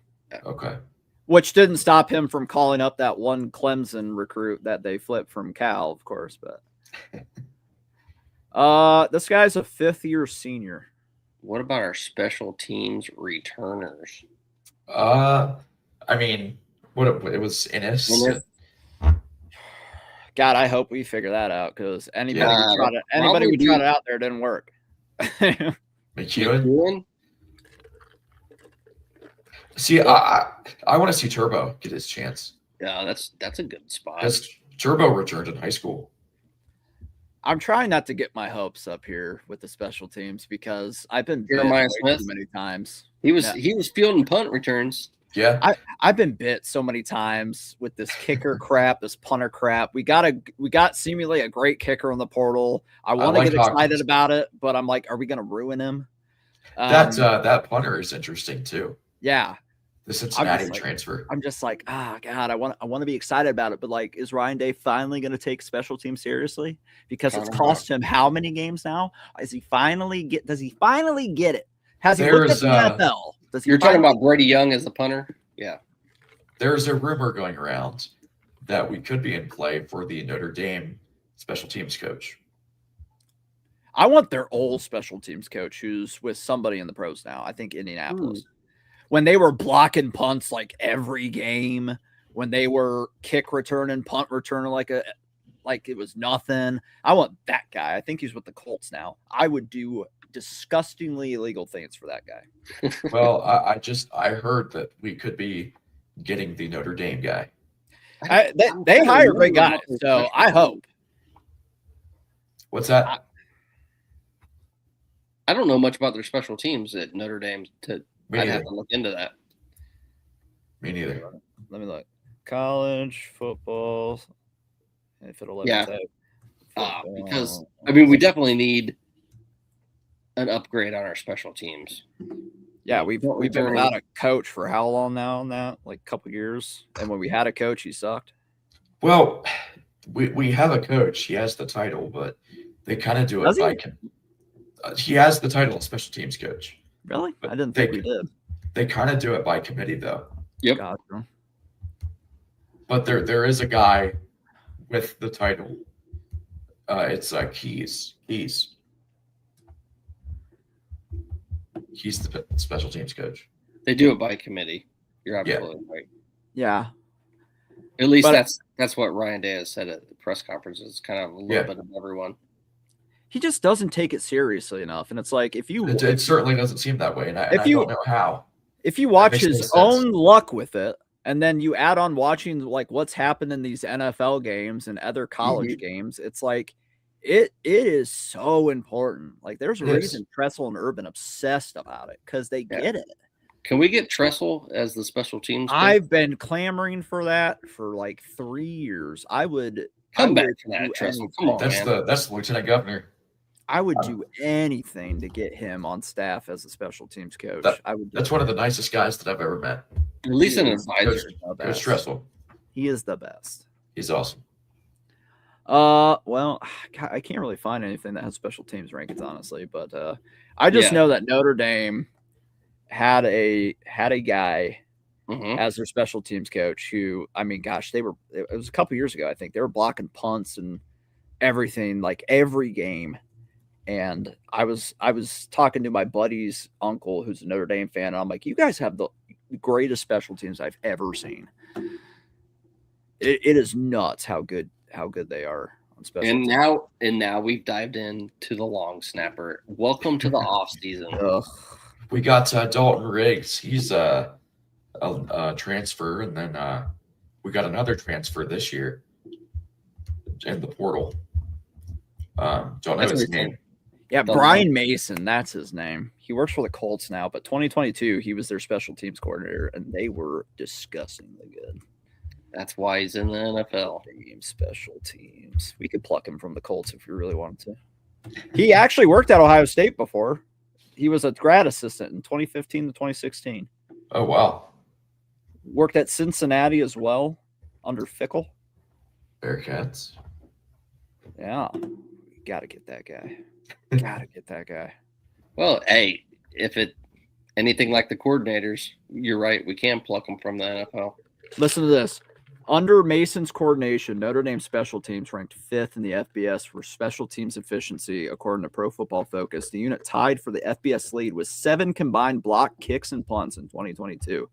Okay. Which didn't stop him from calling up that one Clemson recruit that they flipped from Cal, of course, but this guy's a 5th-year senior. What about our special teams returners? I mean, it was Ennis. God, I hope we figure that out because anybody who tried it out there didn't work. McEwen? See, I want to see Turbo get his chance. Yeah, that's a good spot. Because Turbo returned in high school. I'm trying not to get my hopes up here with the special teams because I've been bit Jeremiah Smith too many times. He was fielding punt returns. Yeah, I've been bit so many times with this kicker crap, this punter crap. We got seemingly a great kicker in the portal. I want to get excited about it, but I'm like, are we going to ruin him? That punter is interesting too. Yeah, the Cincinnati transfer. I'm just like, God, I want to be excited about it, but like, is Ryan Day finally going to take special teams seriously? Because it's cost him how many games now? Does he finally get it? Has he looked at the NFL? You're talking about Brady Young as the punter? Yeah. There's a rumor going around that we could be in play for the Notre Dame special teams coach. I want their old special teams coach who's with somebody in the pros now. I think Indianapolis. When they were blocking punts like every game, when they were kick returning, punt returning like it was nothing. I want that guy. I think he's with the Colts now. I would do disgustingly illegal things for that guy. Well, I heard that we could be getting the Notre Dame guy. They hire great guys, so I hope. What's that? I don't know much about their special teams at Notre Dame. I'd have to look into that. Me neither. Let me look. College football. If it'll let me type. Because I mean, we definitely need an upgrade on our special teams. Yeah, we've been without a coach for how long now on that? Like a couple years. And when we had a coach, he sucked. Well, we have a coach. He has the title, but they kind of do it by he has the title of special teams coach. Really? But I didn't think we did. They kind of do it by committee though. Yep. Gotcha. But there is a guy with the title. It's Keys. He's the special teams coach. They do it by committee. You're absolutely right. Yeah. At least that's what Ryan Day has said at the press conference. It's kind of a little bit of everyone. He just doesn't take it seriously enough, and it's like it certainly doesn't seem that way, and I don't know how. If you watch his own luck with it, and then you add on watching like what's happened in these NFL games and other college games, it's like it is so important. Like there's a reason Tressel and Urban obsessed about it because they get it. Can we get Tressel as the special teams coach? I've been clamoring for that for like 3 years. I would come back to that, Tressel. Come on, that's the lieutenant governor. I would do anything to get him on staff as a special teams coach. That's one of the nicest guys that I've ever met. At least an advisor. Coach Tressel. He is the best. He's awesome. Well, I can't really find anything that has special teams rankings, honestly, but I just know that Notre Dame had a guy as their special teams coach who, I mean, gosh, it was a couple years ago, I think. They were blocking punts and everything, like every game. And I was talking to my buddy's uncle who's a Notre Dame fan, and I'm like, you guys have the greatest special teams I've ever seen. It is nuts how good they are on special teams. Now we've dived into the long snapper. Welcome to the off season. We got Dalton Riggs. He's a transfer, and then we got another transfer this year in the portal. Don't know his name. Yeah, Brian Mason, that's his name. He works for the Colts now, but 2022, he was their special teams coordinator, and they were disgustingly good. That's why he's in the NFL. Special teams. We could pluck him from the Colts if we really wanted to. He actually worked at Ohio State before. He was a grad assistant in 2015 to 2016. Oh, wow. Worked at Cincinnati as well under Fickle. Bearcats. Yeah. Got to get that guy. Well, hey, if it anything like the coordinators, you're right. We can pluck them from the NFL. Listen to this. Under Mason's coordination, Notre Dame special teams ranked 5th in the FBS for special teams efficiency, according to Pro Football Focus. The unit tied for the FBS lead with 7 combined block kicks and punts in 2022.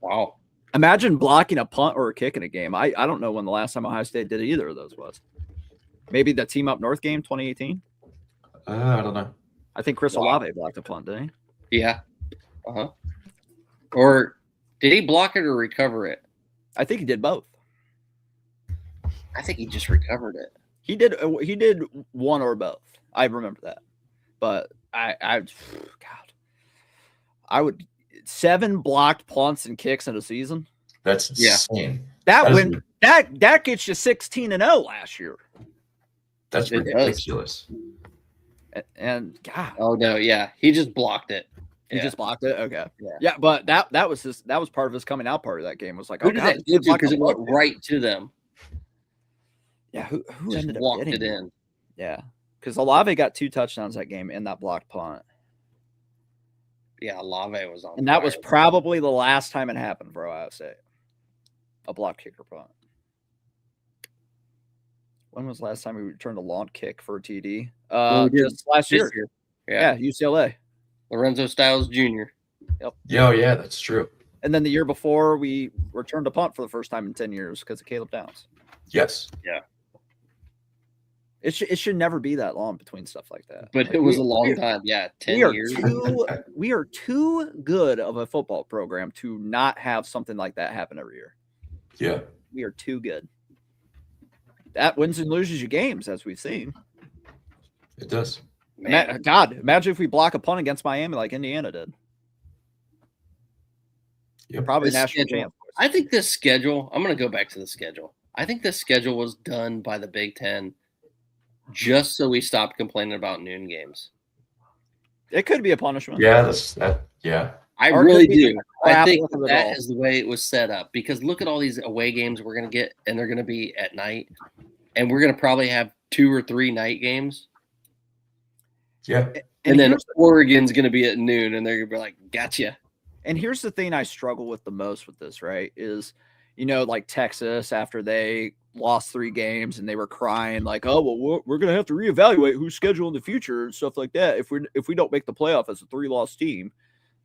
Wow. Imagine blocking a punt or a kick in a game. I don't know when the last time Ohio State did either of those was. Maybe the Team Up North game, 2018? I don't know. I think Chris Olave blocked a punt, didn't he? Yeah. Or did he block it or recover it? I think he did both. I think he just recovered it. He did one or both. I remember that. But I would 7 blocked punts and kicks in a season. That's insane. That gets you 16-0 last year. That's ridiculous. And God. Oh no, yeah. He just blocked it. He just blocked it. Okay. Yeah, but that was part of his coming out party of that game. Was like, because it went right to them. Yeah, who just ended up walked getting it in? Yeah, because Olave got 2 touchdowns that game in that blocked punt. Yeah, Olave was on. And that was probably the last time it happened for Ohio State. A block kicker punt. When was the last time we returned a long kick for a TD? Just last year. Yeah, UCLA. Lorenzo Styles Jr. Yep. Yeah, that's true. And then the year before, we returned a punt for the first time in 10 years because of Caleb Downs. Yes. Yeah. It should never be that long between stuff like that. But it was a long time. Yeah, 10 years. We are too good of a football program to not have something like that happen every year. Yeah. We are too good. That wins and loses you games, as we've seen. It does. God, imagine if we block a punt against Miami like Indiana did. Yep. Probably national champ. I think this schedule, I'm going to go back to the schedule. I think this schedule was done by the Big Ten just so we stopped complaining about noon games. It could be a punishment. Yeah, I really do. I think that is the way it was set up because look at all these away games we're going to get, and they're going to be at night, and we're going to probably have 2 or 3 night games. Yeah. And then Oregon's going to be at noon, and they're going to be like, gotcha. And here's the thing I struggle with the most with this, right, is, like Texas, after they lost 3 games and they were crying like, oh, well, we're going to have to reevaluate who's scheduled in the future and stuff like that if we don't make the playoff as a 3-loss team,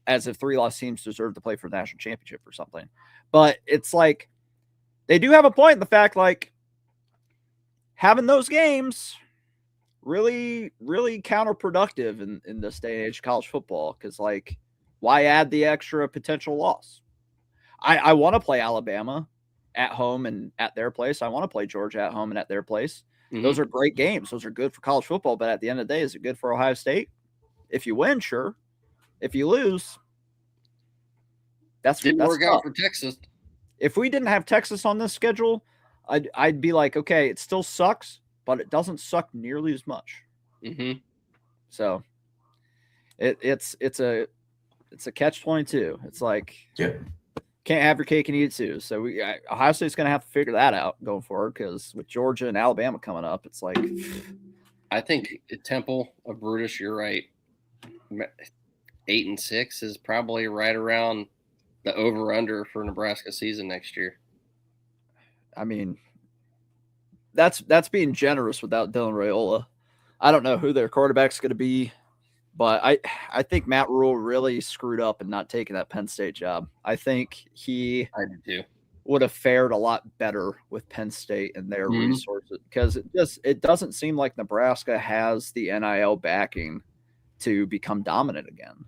as if 3-loss teams deserve to play for the national championship or something. But it's like they do have a point in the fact, like, having those games really, really counterproductive in this day and age of college football, because, like, why add the extra potential loss? I want to play Alabama at home and at their place. I want to play Georgia at home and at their place. Mm-hmm. Those are great games. Those are good for college football. But at the end of the day, is it good for Ohio State? If you win, sure. If you lose, that's work tough. Out for Texas. If we didn't have Texas on this schedule, I'd be like, okay, it still sucks, but it doesn't suck nearly as much. Mm-hmm. So it's a catch-22. It's like, can't have your cake and eat it too. So Ohio State's going to have to figure that out going forward, because with Georgia and Alabama coming up, it's like, I think Temple of Brutus, you're right. 8-6 is probably right around the over-under for Nebraska season next year. I mean, that's being generous without Dylan Raiola. I don't know who their quarterback's going to be, but I think Matt Rule really screwed up in not taking that Penn State job. I think he would have fared a lot better with Penn State and their resources, because it doesn't seem like Nebraska has the NIL backing to become dominant again.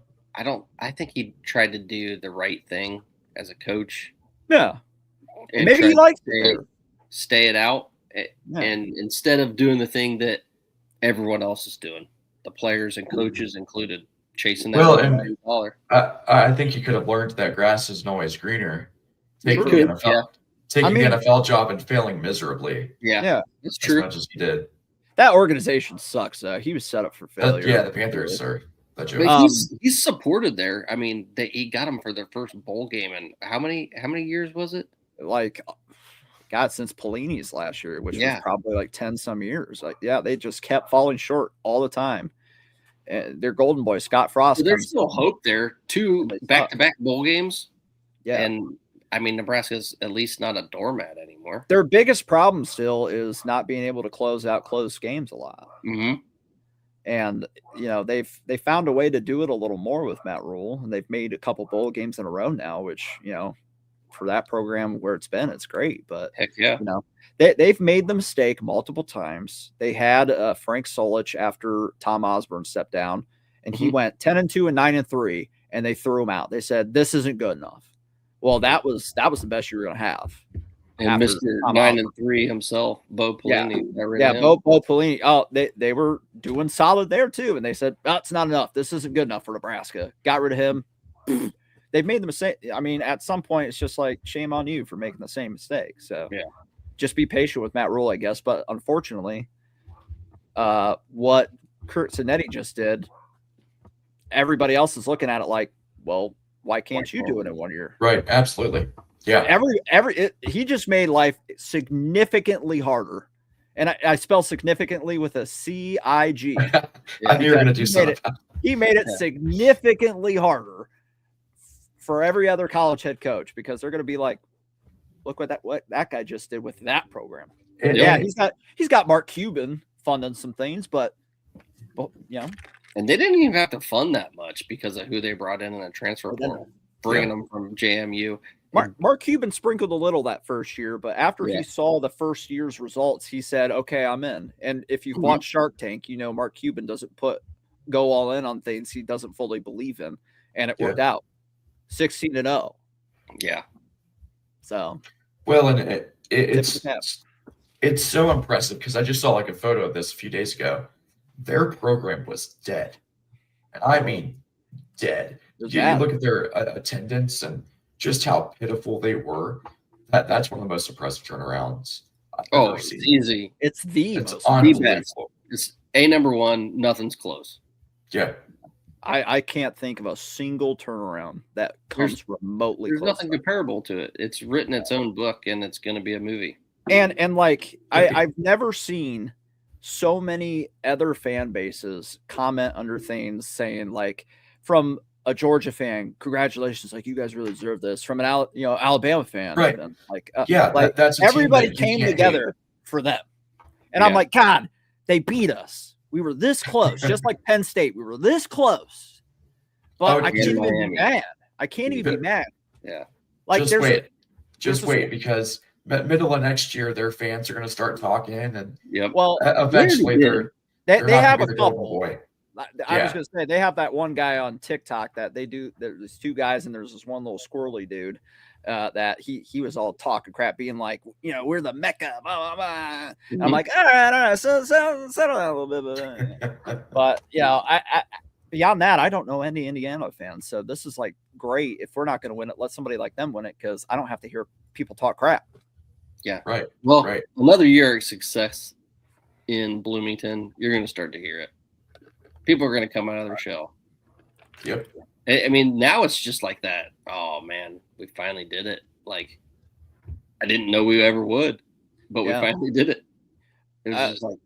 I think he tried to do the right thing as a coach. Yeah. And maybe he likes to stay it out. And instead of doing the thing that everyone else is doing, the players and coaches included, chasing that $1 I think he could have learned that grass isn't always greener. Taking the NFL job and failing miserably. Yeah, that's true. As much as he did. That organization sucks. He was set up for failure. The Panthers are. But he's supported there. I mean, he got him for their first bowl game, and how many years was it? Like, God, since Pelini's last year, which was probably like 10 some years. Like, they just kept falling short all the time. And their golden boy Scott Frost. So there's still hope there. 2 back-to-back bowl games. Yeah, and I mean, Nebraska's at least not a doormat anymore. Their biggest problem still is not being able to close out close games a lot. Mm-hmm. And, they've found a way to do it a little more with Matt Rule, and they've made a couple bowl games in a row now, which, for that program where it's been, it's great. But, heck yeah. They've made the mistake multiple times. They had Frank Solich after Tom Osborne stepped down, and he went 10-2 and 9-3, and they threw him out. They said, this isn't good enough. Well, that was the best you were going to have. And Mr. 9-3 himself, Bo Pelini. Bo Pelini. Oh, they were doing solid there too, and they said, "Oh, it's not enough. This isn't good enough for Nebraska." Got rid of him. They've made the mistake. I mean, at some point, it's just like, shame on you for making the same mistake. So just be patient with Matt Rule, I guess. But unfortunately, what Kurt Zanetti just did, everybody else is looking at it like, well, why can't you do it in 1 year? Right. Absolutely. Yeah. He just made life significantly harder. And I spell significantly with a C-I-G. I knew you were going to do something. He made it significantly harder for every other college head coach, because they're going to be like, look what that guy just did with that program. He's got Mark Cuban funding some things, but And they didn't even have to fund that much because of who they brought in a transfer portal, bringing them from JMU. Mark Cuban sprinkled a little that first year, but after he saw the first year's results, he said, okay, I'm in. And if you've watched Shark Tank, Mark Cuban doesn't go all in on things he doesn't fully believe in. And it worked out. 16-0. Yeah. So. Well, and it's so impressive, because I just saw like a photo of this a few days ago. Their program was dead. And I mean dead. You look at their attendance and just how pitiful they were. That's one of the most impressive turnarounds I've ever seen. It's easy. It's unbelievable. It's number one. Nothing's close. Yeah. I can't think of a single turnaround that comes remotely close. There's nothing comparable to it. It's written its own book, and it's going to be a movie. And like, I've never seen so many other fan bases comment under things saying, like, from a Georgia fan, congratulations, like you guys really deserve this. From an Alabama fan, Right? even, That's a everybody team that you came can't together hate. for them. And I'm like, God, they beat us. We were this close, just like Penn State. We were this close, but I can't even be mad. I can't even be mad. Yeah, like just wait, because middle of next year, their fans are going to start talking, and well, eventually they have a the couple. Boy. I was going to say they have that one guy on TikTok that they do. There's two guys, and there's this one little squirrely dude that he was all talking crap, being like, we're the Mecca, blah, blah, blah. Mm-hmm. I'm like, all right, so settle down a little bit. But I beyond that, I don't know any Indiana fans, so this is like great. If we're not going to win it, let somebody like them win it, because I don't have to hear people talk crap. Yeah, right. Well, right. Another year of success in Bloomington, you're going to start to hear it. People are going to come out of their shell. Yep. I mean, now it's just like that. Oh man, we finally did it. Like, I didn't know we ever would, but we finally did it. It was just like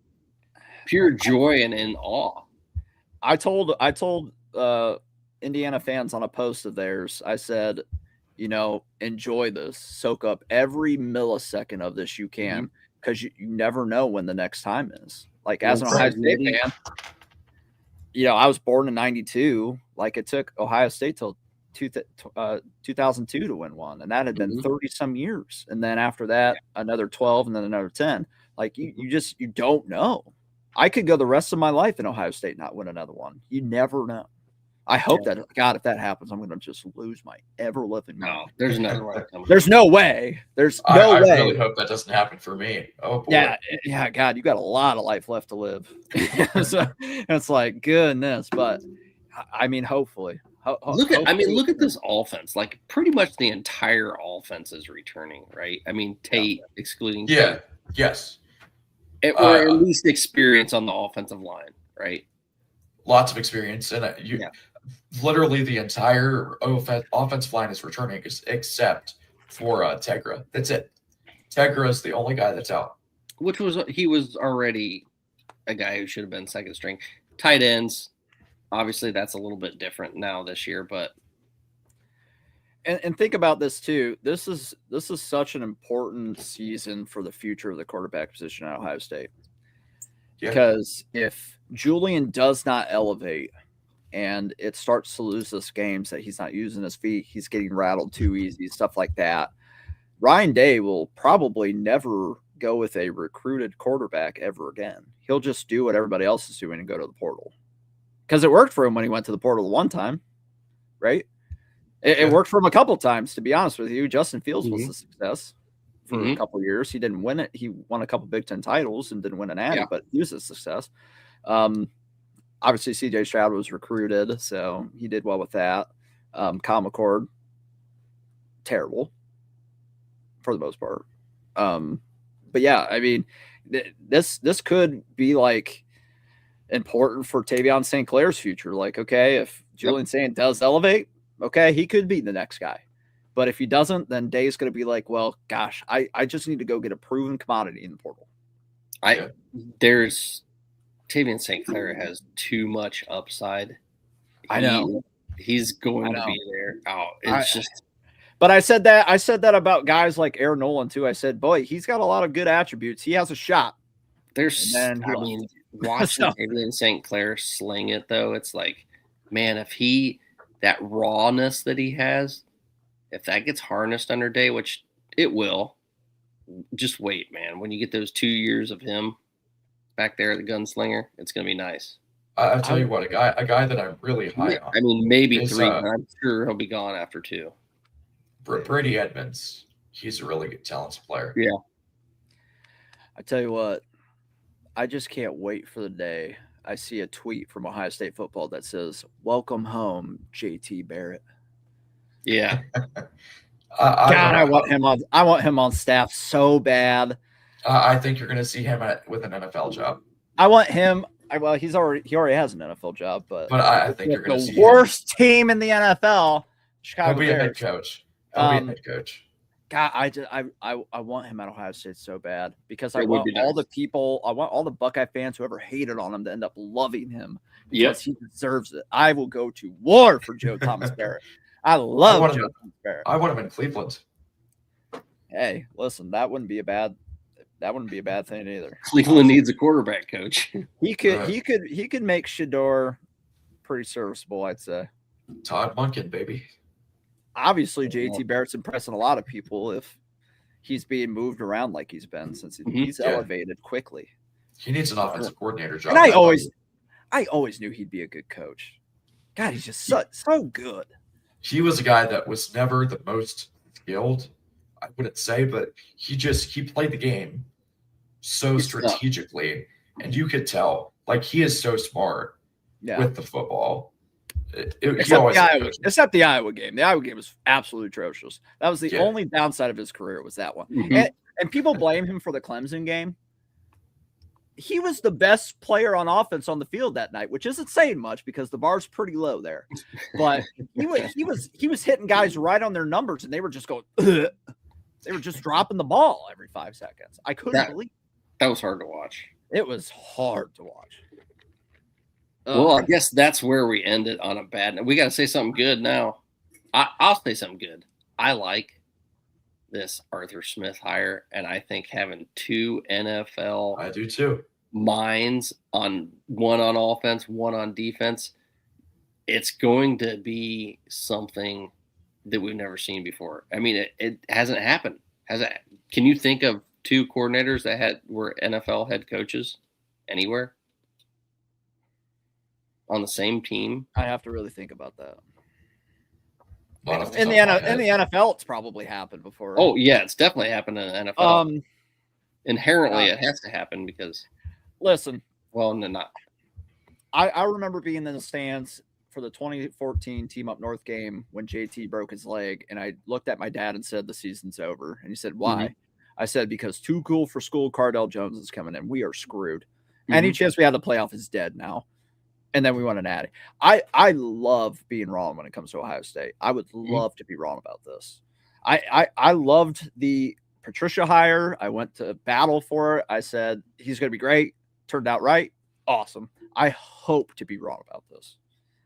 pure joy and awe. I told Indiana fans on a post of theirs, I said, enjoy this, soak up every millisecond of this you can, because you never know when the next time is. Like, as an Ohio State fan, I was born in 92. Like, it took Ohio State till 2002 to win one, and that had been 30 some years. And then after that, another 12, and then another 10. Like, you don't know. I could go the rest of my life in Ohio State not win another one. You never know. I hope that, God, if that happens, I'm going to just lose my ever-living mind. No, there's another one coming. There's no way. There's no way. I really hope that doesn't happen for me. Oh, boy. Yeah, God, you got a lot of life left to live. So it's like, goodness. But, I mean, hopefully. Look at this offense. Like, pretty much the entire offense is returning, right? I mean, Tate excluding Tate. Yes. Or at least experience on the offensive line, right? Lots of experience. And literally the entire offensive line is returning except for Tegra. That's it. Tegra is the only guy that's out. He was already a guy who should have been second string. Tight ends, obviously that's a little bit different now this year, but and think about this too. This is such an important season for the future of the quarterback position at Ohio State. Because if Julian does not elevate and it starts to lose those games that he's not using his feet, he's getting rattled too easy, stuff like that, Ryan Day will probably never go with a recruited quarterback ever again. He'll just do what everybody else is doing and go to the portal. Because it worked for him when he went to the portal one time, right? It worked for him a couple times, to be honest with you. Justin Fields was a success for a couple of years. He didn't win it. He won a couple Big Ten titles and didn't win an Natty, but he was a success. Obviously, C.J. Stroud was recruited, so he did well with that. Kyle McCord, terrible for the most part. But yeah, I mean, this could be like important for Tavion St. Clair's future. Like, okay, if Julian Saint does elevate, okay, he could be the next guy. But if he doesn't, then Day's going to be like, well, gosh, I just need to go get a proven commodity in the portal. Tavion St. Clair has too much upside. I know. He's going to be there. Oh, But I said that about guys like Aaron Nolan too. I said, boy, he's got a lot of good attributes. He has a shot. Watching Tavion St. Clair sling it though, it's like, man, if that rawness that he has, if that gets harnessed under Day, which it will, just wait, man. When you get those 2 years of him back there, the gunslinger, it's going to be nice. I'll tell you what, a guy that I'm really high on. I mean, maybe 3, but I'm sure he'll be gone after 2. Brady Edmonds, he's a really good talented player. Yeah. I tell you what, I just can't wait for the day I see a tweet from Ohio State football that says, "Welcome home, JT Barrett." Yeah. I want him on staff so bad. I think you're going to see him with an NFL job. I want him. Well, he already has an NFL job, but I think you're going to see the worst team in the NFL. Chicago He'll be Bears. a head coach. He'll be a head coach. God, I want him at Ohio State so bad because I It would want be all nice. the people, I want all the Buckeye fans who ever hated on him to end up loving him because he deserves it. I will go to war for Joe Thomas Barrett. I love Joe Thomas Barrett. I want him in Cleveland. Hey, listen, that wouldn't be a bad thing either. Cleveland needs a quarterback coach. He could make Shador pretty serviceable, I'd say. Todd Monken, baby. Obviously, JT Barrett's impressing a lot of people if he's being moved around like he's been since he's elevated quickly. He needs an offensive coordinator job. And I always knew he'd be a good coach. God, he's just so good. He was a guy that was never the most skilled, I wouldn't say, but he played the game so strategically, and you could tell, like, he is so smart with the football. Except the Iowa game. The Iowa game was absolutely atrocious. That was the only downside of his career was that one. Mm-hmm. And people blame him for the Clemson game. He was the best player on offense on the field that night, which isn't saying much because the bar's pretty low there. But he was hitting guys right on their numbers, and they were just going. Ugh. They were just dropping the ball every 5 seconds. I couldn't believe that was hard to watch. It was hard to watch. Well, I guess that's where we ended on a bad note. We got to say something good now. I'll say something good. I like this Arthur Smith hire, and I think having 2 NFL I do too minds on one on offense, one on defense, it's going to be something that we've never seen before. I mean, it hasn't happened. Can you think of 2 coordinators that were NFL head coaches anywhere? On the same team? I have to really think about that. In the NFL, it's probably happened before. Oh, yeah, it's definitely happened in the NFL. Inherently, it has to happen because... Listen. Well, no, not. I remember being in the stands for the 2014 Team Up North game when JT broke his leg, and I looked at my dad and said, the season's over. And he said, why? Mm-hmm. I said, because Too Cool for School Cardell Jones is coming in. We are screwed. Mm-hmm. Any chance we have the playoff is dead now. And then we won an Natty. I love being wrong when it comes to Ohio State. I would love to be wrong about this. I loved the Patricia hire. I went to battle for it. I said he's going to be great. Turned out right. Awesome. I hope to be wrong about this.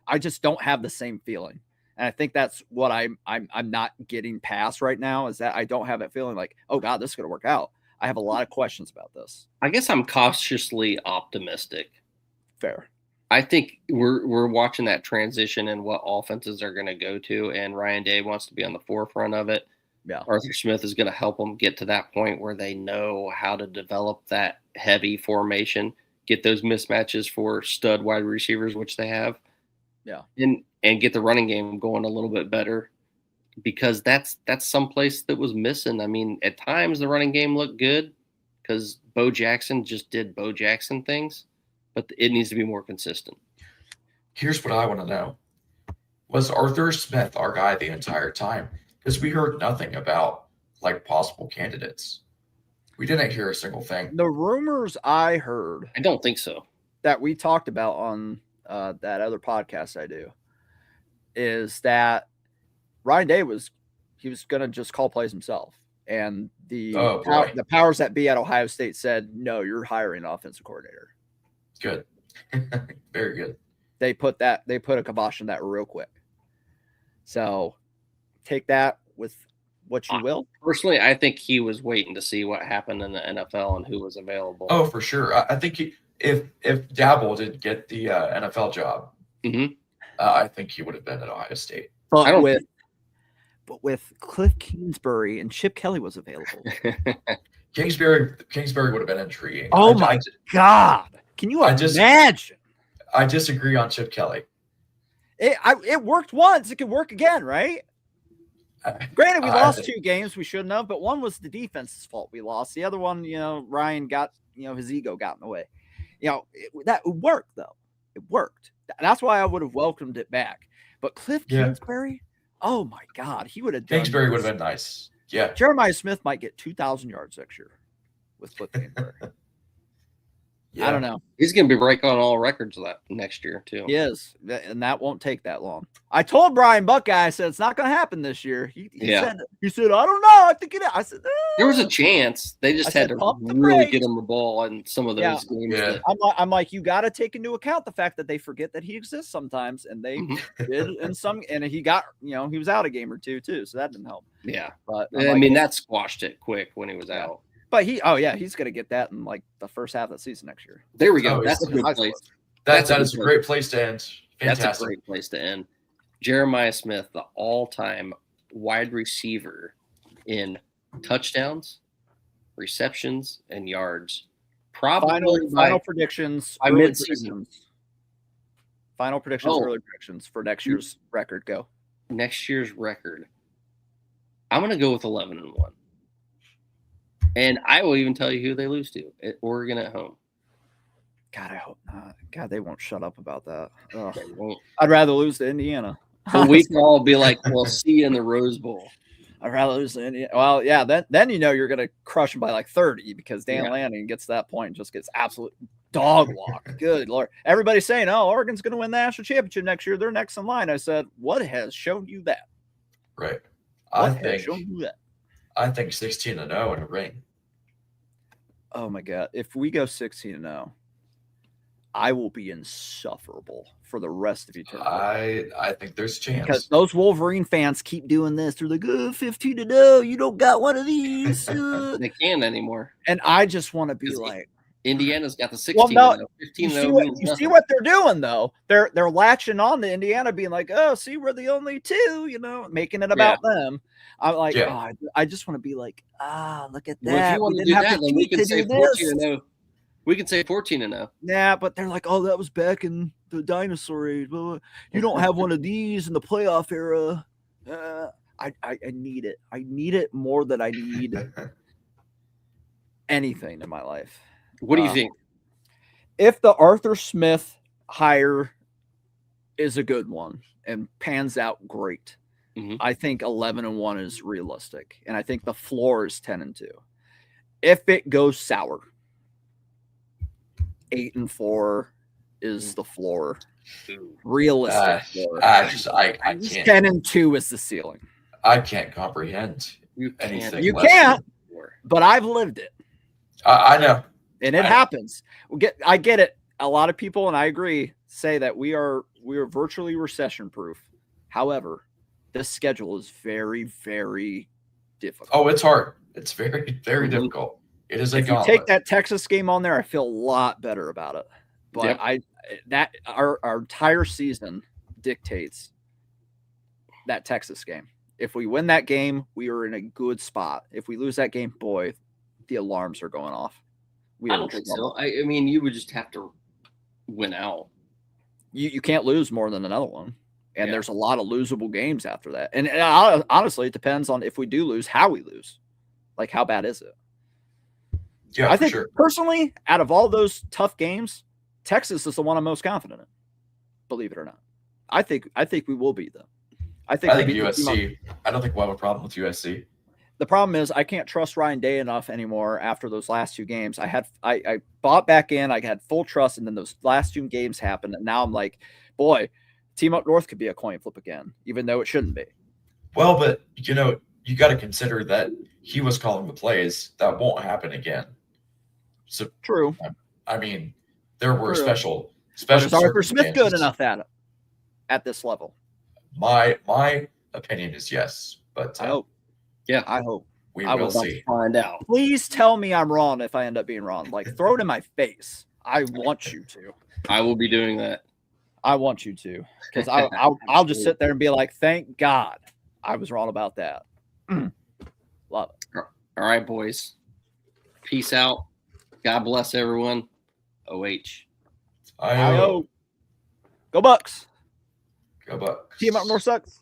I just don't have the same feeling, and I think that's what I'm not getting past right now. Is that I don't have that feeling like, oh God, this is going to work out. I have a lot of questions about this. I guess I'm cautiously optimistic. Fair. I think we're watching that transition and what offenses are going to go to, and Ryan Day wants to be on the forefront of it. Yeah, Arthur Smith is going to help them get to that point where they know how to develop that heavy formation, get those mismatches for stud wide receivers, which they have. Yeah, and get the running game going a little bit better because that's someplace that was missing. I mean, at times the running game looked good because Bo Jackson just did Bo Jackson things. But it needs to be more consistent. Here's what I want to know. Was Arthur Smith our guy the entire time? Because we heard nothing about, like, possible candidates. We didn't hear a single thing. The rumors I heard. I don't think so. That we talked about on that other podcast I do is that Ryan Day was going to just call plays himself. And the powers that be at Ohio State said, no, you're hiring an offensive coordinator. Good. Very good. They put a kibosh on that real quick. So take that with what you will. Personally, I think he was waiting to see what happened in the NFL and who was available. Oh, for sure. I think if Dabble didn't get the NFL job, I think he would have been at Ohio State. But with Cliff Kingsbury and Chip Kelly was available. Kingsbury would have been intriguing. Oh my God. Can you imagine? I disagree on Chip Kelly. It worked once. It could work again, right? Granted, we lost 2 games we shouldn't have, but one was the defense's fault we lost. The other one, Ryan got, his ego got in the way. That worked, though. It worked. That's why I would have welcomed it back. But Cliff Kingsbury, oh my God, he would have done. Kingsbury would have been nice. Yeah. Jeremiah Smith might get 2,000 yards next year with Cliff Kingsbury. Yeah. I don't know. He's going to be breaking all records that next year too. He is, and that won't take that long. I told Brian Buckeye, I said it's not going to happen this year. He said, I don't know. I think it. I said there was a chance. They just had to really get him the ball in some of those games. Yeah. I'm like, you got to take into account the fact that they forget that he exists sometimes, and they did in some. And he got, he was out a game or two too, so that didn't help. Yeah, but I mean that squashed it quick when he was out. But he's going to get that in like the first half of the season next year. There we go. That's a good place. That is a great place to end. Fantastic. That's a great place to end. Jeremiah Smith, the all-time wide receiver in touchdowns, receptions, and yards. Probably final predictions. Mid-season. Final predictions, early predictions for next year's record. Go. Next year's record. I'm going to go with 11-1. And I will even tell you who they lose to at Oregon at home. God, I hope not. God, they won't shut up about that. I'd rather lose to Indiana. Well, we can all be like, "Well, see you in the Rose Bowl." I'd rather lose to Indiana. Well, yeah, then you're going to crush them by like 30 because Dan Lanning gets to that point and just gets absolute dog walk. Good Lord. Everybody's saying, "Oh, Oregon's going to win the national championship next year. They're next in line." I said, "What has shown you that?" Right. What has shown you that? I think 16-0 in a ring. Oh my God. If we go 16-0, I will be insufferable for the rest of eternity. I think there's a chance. Because those Wolverine fans keep doing this. They're like, 15-0, you don't got one of these. They can't anymore. And I just want to be like, Indiana's got the 16-0. Well, no, 15-0 you see what they're doing though. They're latching on to Indiana, being like, "Oh, see, we're the only two," making it about them. I'm like, I just want to be like, look at that. Well, if you want to do that, then we can say 14-0. We can say 14-0. Yeah, but they're like, "Oh, that was back in the dinosaur age. Well, you don't have one of these in the playoff era." I need it. I need it more than I need anything in my life. What do you think? If the Arthur Smith hire is a good one and pans out great, I think 11-1 is realistic, and I think the floor is 10-2. If it goes sour, 8-4 is the floor. Realistic. I can't. 10-2 is the ceiling. I can't comprehend anything. You can't, but I've lived it. I know. And it happens. I get it. A lot of people, and I agree, say that we are virtually recession proof. However, this schedule is very, very difficult. Oh, it's hard. It's very, very difficult. It is a gauntlet. If you take that Texas game on there, I feel a lot better about it. But our entire season dictates that Texas game. If we win that game, we are in a good spot. If we lose that game, boy, the alarms are going off. I don't think so. I mean, you would just have to win out. You can't lose more than another one. And there's a lot of losable games after that. And honestly, it depends on if we do lose, how we lose. Like, how bad is it? Yeah, I think personally, out of all those tough games, Texas is the one I'm most confident in. Believe it or not. I think we will beat them. I think USC. I don't think we'll have a problem with USC. The problem is I can't trust Ryan Day enough anymore after those last two games. I bought back in. I had full trust, and then those last two games happened, and now I'm like, boy, Team Up North could be a coin flip again, even though it shouldn't be. Well, but you got to consider that he was calling the plays. That won't happen again. So true. I mean, there were special. But is Arthur Smith good enough at this level? My opinion is yes, but I hope. Yeah, I hope. We will see. Find out. Please tell me I'm wrong if I end up being wrong. Like, throw it in my face. I want you to. I will be doing that. I want you to, because I'll just sit there and be like, thank God I was wrong about that. Love it. All right, boys. Peace out. God bless everyone. OH. I hope. Go Bucks. Go Bucks. Team Up North sucks.